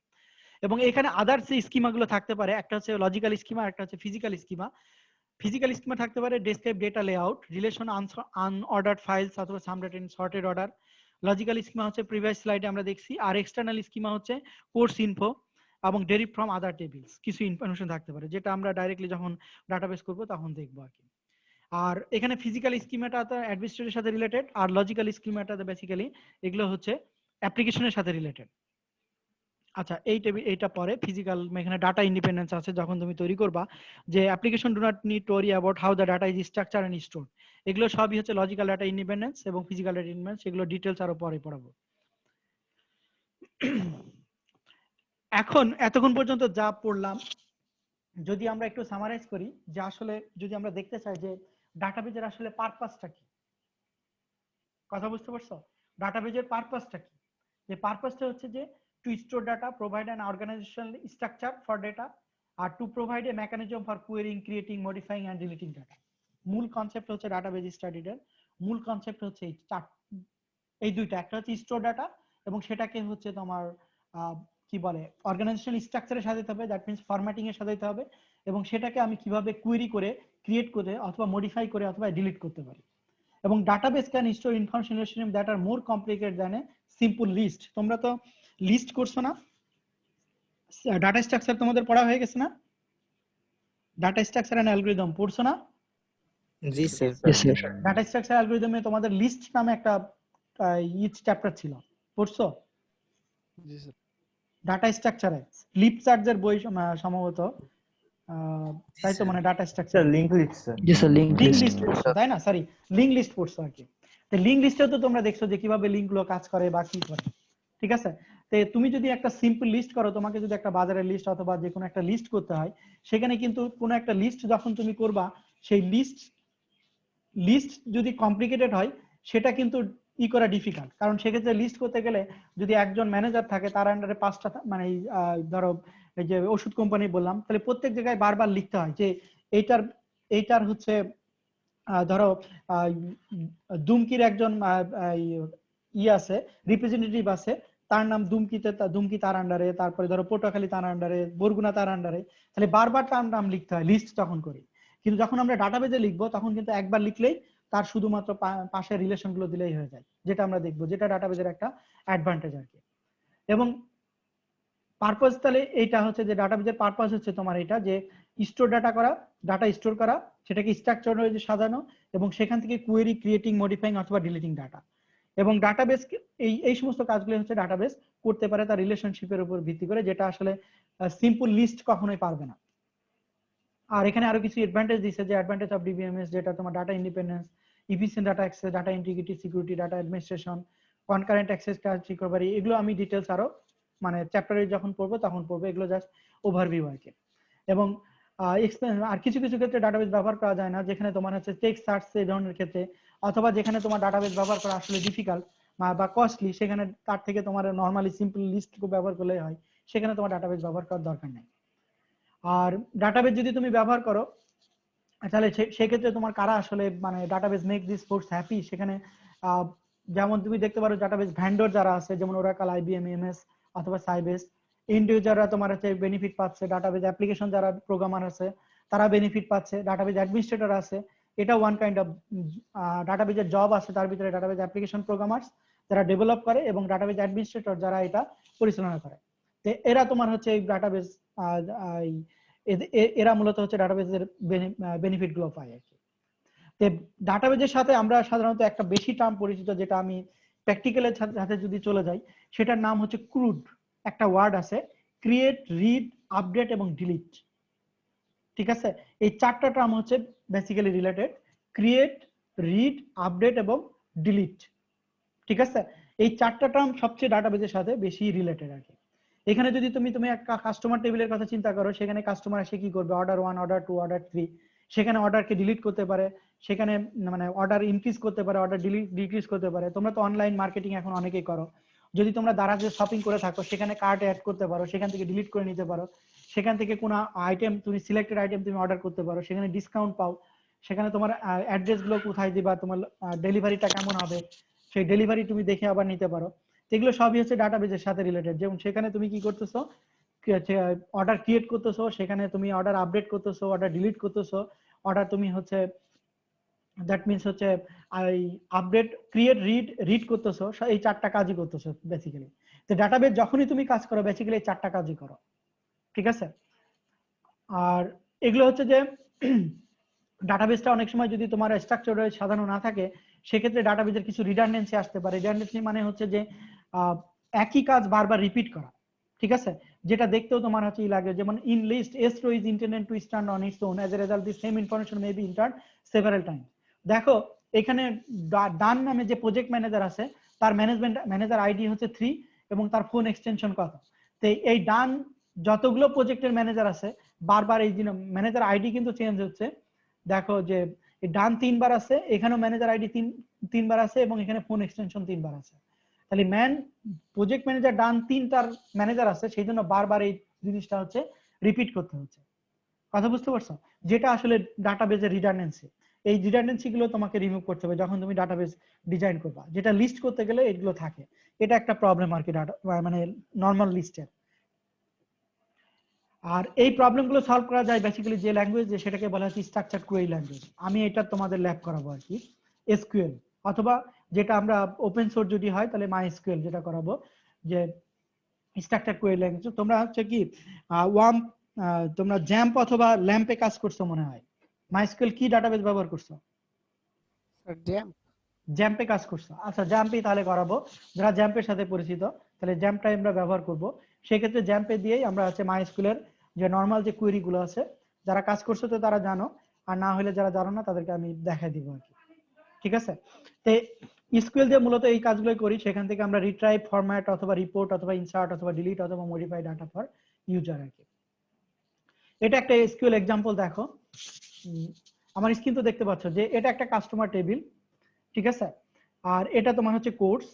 এবং এখানে আদার্স যে স্কিমা গুলো থাকতে পারে, একটা হচ্ছে লজিক্যাল স্কিমা, একটা হচ্ছে ফিজিক্যাল স্কিমা। ফিজিক্যাল স্কিমা থাকতে পারে describe data layout, relation unordered files অথবা some data in sorted order. Logical schema হচ্ছে প্রিভিয়াস স্লাইডে আমরা দেখছি। আর এক্সটার্নাল স্কিমা হচ্ছে কোর্স ইনফো এবং ডেরিভ ফ্রম আদার টেবিলস, কিছু ইনফরমেশন থাকতে পারে যেটা আমরা ডাইরেক্টলি যখন ডাটাবেস করব তখন দেখবো আর কি। আর এখানে ফিজিক্যাল স্কিমাটা তো অ্যাডমিনিস্ট্রেটরের সাথে রিলেটেড, আর লজিক্যাল স্কিমাটা বেসিক্যালি এগুলো হচ্ছে অ্যাপ্লিকেশনের সাথে রিলেটেড। আচ্ছা, এইটা পরে ফিজিক্যাল এখানে ডাটা ইন্ডিপেন্ডেন্স আছে। যখন তুমি তৈরি করবা যে application do not need to worry about how the data is structure and stored, এগুলো সবই হচ্ছে লজিক্যাল ডাটা ইন্ডিপেন্ডেন্স এবং ফিজিক্যাল ডাটা ইন্ডিপেন্ডেন্স, এগুলো ডিটেইলস আরো পরে পড়াবো। এখন এতক্ষণ পর্যন্ত যা পড়লাম, যদি আমরা একটু সামারাইজ করি যে আসলে যদি আমরা দেখতে চাই যে ডাটাবেজের আসলে পারপাসটা কি, কথা বুঝতে পারছো? ডাটাবেজের পারপাসটা কি? যে পারপাসটা হচ্ছে যে to store data, provide an organisational structure for data, আর to provide a mechanism for querying, creating, modifying and deleting data. মূল কনসেপ্ট হচ্ছে ডাটাবেজ স্টাডিটার মূল কনসেপ্ট হচ্ছে এই দুইটা। একটা হচ্ছে স্টোর ডাটা এবং সেটাকে হচ্ছে তোমার কি বলে অর্গানাইজেশনাল স্ট্রাকচারের সাজাতে হবে, দ্যাট মিন্স ফরম্যাটিং এর সাজাতে হবে, এবং সেটাকে আমি কিভাবে কোয়েরি করে, ক্রিয়েট করে অথবা মডিফাই করে অথবা ডিলিট করতে পারি। এবং database can store information relationship that are more complicated than a simple list. তোমরা তো লিস্ট করছো না? ডাটা স্ট্রাকচার তোমাদের পড়া হয়ে গেছে না? ডাটা স্ট্রাকচার এন্ড অ্যালগরিদম পড়ছো না? জি স্যার। ডাটা স্ট্রাকচার অ্যালগরিদমে তোমাদের লিস্ট নামে একটা ইচ চ্যাপ্টার ছিল, পড়ছো? জি স্যার। ডাটা স্ট্রাকচারে স্লিপ চার্জের বই সম্ভবত, তাই তো, মানে data structure link list sir. জি স্যার, লিংক লিস্ট পড়ছো তাই না? সরি, লিংক লিস্ট পড়ছো আর কি। তো লিংক লিস্টেও তো তোমরা দেখছো যে কিভাবে লিংক গুলো কাজ করে বা কি করে, ঠিক আছে? তো তুমি যদি একটা সিম্পল লিস্ট করো, তোমাকে যদি একটা বাজারের লিস্ট অথবা যে কোনো একটা লিস্ট করতে হয়, সেখানে কিন্তু কোনো একটা লিস্ট যখন তুমি করবা, সেই লিস্ট যদি কমপ্লিকেটেড হয় সেটা কিন্তু করা ডিফিকাল্ট। কারণ সেক্ষেত্রে লিস্ট করতে গেলে যদি একজন ম্যানেজার থাকে, তার আন্ডারে 5টা মানে ধরো এই যে ওষুধ কোম্পানি বললাম, তাহলে প্রত্যেক জায়গায় বারবার লিখতে হয় যে এইটার হচ্ছে ধরো দুমকির একজন আছে, রিপ্রেজেন্টেটিভ আছে, তার নাম দুমকি তার আন্ডারে, তারপরে ধরো পটুয়াখালী তার আন্ডারে, বরগুনা তার আন্ডারে, তাহলে বারবার তার নাম লিখতে হয় লিস্ট তখন করি। কিন্তু যখন আমরা ডাটাবেজে লিখবো তখন কিন্তু একবার লিখলেই তার শুধুমাত্র পাশের রিলেশন গুলো দিলেই হয়ে যায়, যেটা আমরা দেখবো, যেটা ডাটাবেজের একটা অ্যাডভান্টেজ আর কি। এবং পারপাস তাহলে এইটা হচ্ছে যে ডাটাবেজের পারপাস হচ্ছে তোমার এটা যে স্টোর ডাটা করা, ডাটা স্টোর করা, সেটাকে স্ট্রাকচার অনুযায়ী সাজানো এবং সেখান থেকে কোয়েরি, ক্রিয়েটিং, মডিফাইং অথবা ডিলিটিং ডাটা। এবং ডাটাবেস এই সমস্ত কাজগুলো হচ্ছে ডাটাবেস করতে পারে তার রিলেশনশিপের উপর ভিত্তি করে, যেটা আসলে সিম্পল লিস্ট কখনোই পারবে না। আর এখানে আরো কিছু অ্যাডভান্টেজ দিয়েছে, যে অ্যাডভান্টেজ অফ ডিবিএমএস, যেটা তোমার data independence, efficient data access, data integrity, security, data administration, concurrent access কাজ রিকভারি, এগুলো আমি ডিটেইলস আরো মানে চ্যাপ্টারে যখন পড়বো তখন পড়বো, এগুলো জাস্ট ওভারভিউ আর কি। এবং আর কিছু কিছু ক্ষেত্রে ডাটাবেস ব্যবহার করা যায় না, যেখানে তোমার হচ্ছে টেক্সট সার্চ এই ধরনের ক্ষেত্রে, অথবা যেখানে তোমার ডাটাবেস ব্যবহার করা আসলে ডিফিকাল্ট বা কস্টলি, সেখানে তার থেকে তোমার নরমালি সিম্পল লিস্ট ব্যবহার করলেই হয়, সেখানে তোমার ডাটাবেস ব্যবহার করার দরকার নেই। আর ডাটাবেস যদি তুমি ব্যবহার করো তাহলে সেক্ষেত্রে তোমার কারা আসলে মানে database make this force happy, সেখানে যেমন তুমি দেখতে পারো ডাটাবেস ভেন্ডর যারা আছে, যেমন ওরাকল, আইবিএম, এমএস অথবা সাইবেস, এন্ড ইউজাররা তোমার হচ্ছে বেনিফিট পাচ্ছে, ডাটাবেস অ্যাপ্লিকেশন যারা প্রোগ্রামার আছে তারা বেনিফিট পাচ্ছে, ডাটাবেস অ্যাডমিনিস্ট্রেটর আছে, এটা ওয়ান কাইন্ড অফ ডাটাবেজের জব আছে, তার ভিতরে ডাটাবেস অ্যাপ্লিকেশন প্রোগ্রামার্স যারা ডেভেলপ করে এবং ডাটাবেস অ্যাডমিনিস্ট্রেটর যারা এটা পরিচালনা করে। তো এরা তোমার হচ্ছে এই ডাটাবেস এরা মূলত হচ্ছে ডাটাবেজের বেনিফিট গুলো পায় আর কি। তো ডাটাবেজের সাথে আমরা সাধারণত একটা বেশি টার্ম পরিচিত, যেটা আমি প্র্যাকটিক্যালের সাথে যদি চলে যাই, সেটার নাম হচ্ছে ক্রুড। একটা ওয়ার্ড আছে, ক্রিয়েট, রিড, আপডেট এবং ডিলিট, ঠিক আছে? এই 4টা টার্ম হচ্ছে basically related, create, read, update এবং ডিলিট, ঠিক আছে? এই 4টা টার্ম সবচেয়ে ডাটাবেজের সাথে বেশি রিলেটেড আর কি। এখানে যদি তুমি একটা কাস্টমার টেবিলের কথা চিন্তা করো, সেখানে কাস্টমার এসে কি করবে, অর্ডার 1, অর্ডার 2, অর্ডার 3, সেখানে অর্ডারকে ডিলিট করতে পারে, সেখানে মানে অর্ডার ইনক্রিজ করতে পারে, অর্ডার ডিক্রিজ করতে পারে। তোমরা তো অনলাইন মার্কেটিং এখন অনেকেই করো, যদি তোমরা দারাজে শপিং করে থাকো, সেখানে কার্ট অ্যাড করতে পারো, সেখান থেকে ডিলিট করে নিতে পারো, সেখান থেকে কোনো আইটেম তুমি সিলেক্টেড আইটেম তুমি অর্ডার করতে পারো, সেখানে ডিসকাউন্ট পাও, সেখানে তোমার অ্যাড্রেস গুলো কোথায় দিবা, তোমার ডেলিভারিটা কেমন হবে, সেই ডেলিভারি তুমি দেখে আবার নিতে পারো। এগুলো সবই হচ্ছে ডাটাবেজের সাথে রিলেটেড। যেমন সেখানে তুমি কি করতেছো, অর্ডার ক্রিয়েট করতেছো, সেখানে তুমি অর্ডার আপডেট করতেছো, অর্ডার ডিলিট করতেছো, অর্ডার তুমি হচ্ছে দ্যাট মিনস হচ্ছে আপডেট ক্রিয়েট রিড করতেছো, এই 4টা কাজই করতেছো বেসিক্যালি। তো ডাটাবেস যখনই তুমি কাজ করো বেসিক্যালি এই 4টা কাজই করো, ঠিক আছে? আর এগুলো হচ্ছে যে ডাটাবেসটা অনেক সময় যদি তোমার স্ট্রাকচারে সাজানো না থাকে সেক্ষেত্রে ডাটাবেসের কিছু রিডান্ডেন্সি আসতে পারে। রিডান্ডেন্সি মানে হচ্ছে যে একই কাজ বারবার রিপিট করা, ঠিক আছে? যেটা দেখতেও তোমার হচ্ছে লাগে, যেমন in list as row is intended to stand on its own as a result the same information may be entered several time. দেখো এখানে ডান নামে যে প্রজেক্ট ম্যানেজার আছে তার ম্যানেজার আইডি হচ্ছে 3 এবং তার ফোন এক্সটেনশন কত। তো এই ডান যতগুলো প্রজেক্টের ম্যানেজার আছে বারবার এই ম্যানেজার আইডি কিন্তু চেঞ্জ হচ্ছে। দেখো যে ডান 3বার আছে, এখানেও ম্যানেজার আইডি 3বার আছে এবং এখানে ফোন এক্সটেনশন 3বার আছে। তাহলে প্রজেক্ট ম্যানেজার ডান 3টার ম্যানেজার আছে, সেই জন্য বারবার এই জিনিসটা হচ্ছে রিপিট করতে হচ্ছে। কথা বুঝতে পারছো? যেটা আসলে ডাটাবেজের রিডান্ডেন্সি। এই রিডান্ডেন্সি গুলো তোমাকে রিমুভ করতে হবে যখন তুমি ডাটাবেস ডিজাইন করবা, যেটা লিস্ট করতে গেলে এগুলো থাকে। এটা একটা প্রবলেম আর কি মানে নর্মাল লিস্টের। আর এই প্রবলেমগুলো সলভ করা যায় বেসিক্যালি যে ল্যাঙ্গুয়েজ, সেটাকে বলা হচ্ছে স্ট্রাকচারড কোয়েরি ল্যাঙ্গুয়েজ। আমি এটা তোমাদের ল্যাব করাবো আর কি, এসকিউএল, অথবা যেটা আমরা ওপেন সোর্স যদি হয় তাহলে মাইএসকিউএল যেটা করাবো, যে স্ট্রাকচারড কোয়েরি ল্যাঙ্গুয়েজ। তোমরা হচ্ছে কি তোমরা জ্যাম্প অথবা ল্যাম্পে কাজ করছো মনে হয়। মাইএসকিউএল কি ডাটাবেস ব্যবহার করছো? Sir XAMPP. জ্যাম্পে কাজ করছো, আচ্ছা জ্যাম্পই তাহলে করাবো। যারা জ্যাম্পের সাথে পরিচিত তাহলে জ্যাম্পটাই আমরা ব্যবহার করব। সেক্ষেত্রে জ্যাম্পে দিয়েই আমরা হচ্ছে মাইএসকিউএল যে নর্মাল যে কোয়েরি গুলো আছে, যারা কাজ করছো তো তারা জানো, আর না হলে যারা জানো না তাদেরকে আমি দেখাই দিব আর কি, ঠিক আছে? তো এসকিউএল যে মূলত এই কাজগুলো করি, সেখান থেকে আমরা রিট্রাইভ, ফরম্যাট অথবা রিপোর্ট অথবা ইনসার্ট অথবা ডিলিট অথবা মডিফাই ডাটা ফর ইউজার আর কি। এটা একটা এসকিউএল এক্সাম্পল। দেখো আমার স্ক্রিন তো দেখতে পাচ্ছ যে এটা একটা কাস্টমার টেবিল, ঠিক আছে? আর এটা তোমার হচ্ছে কোর্স,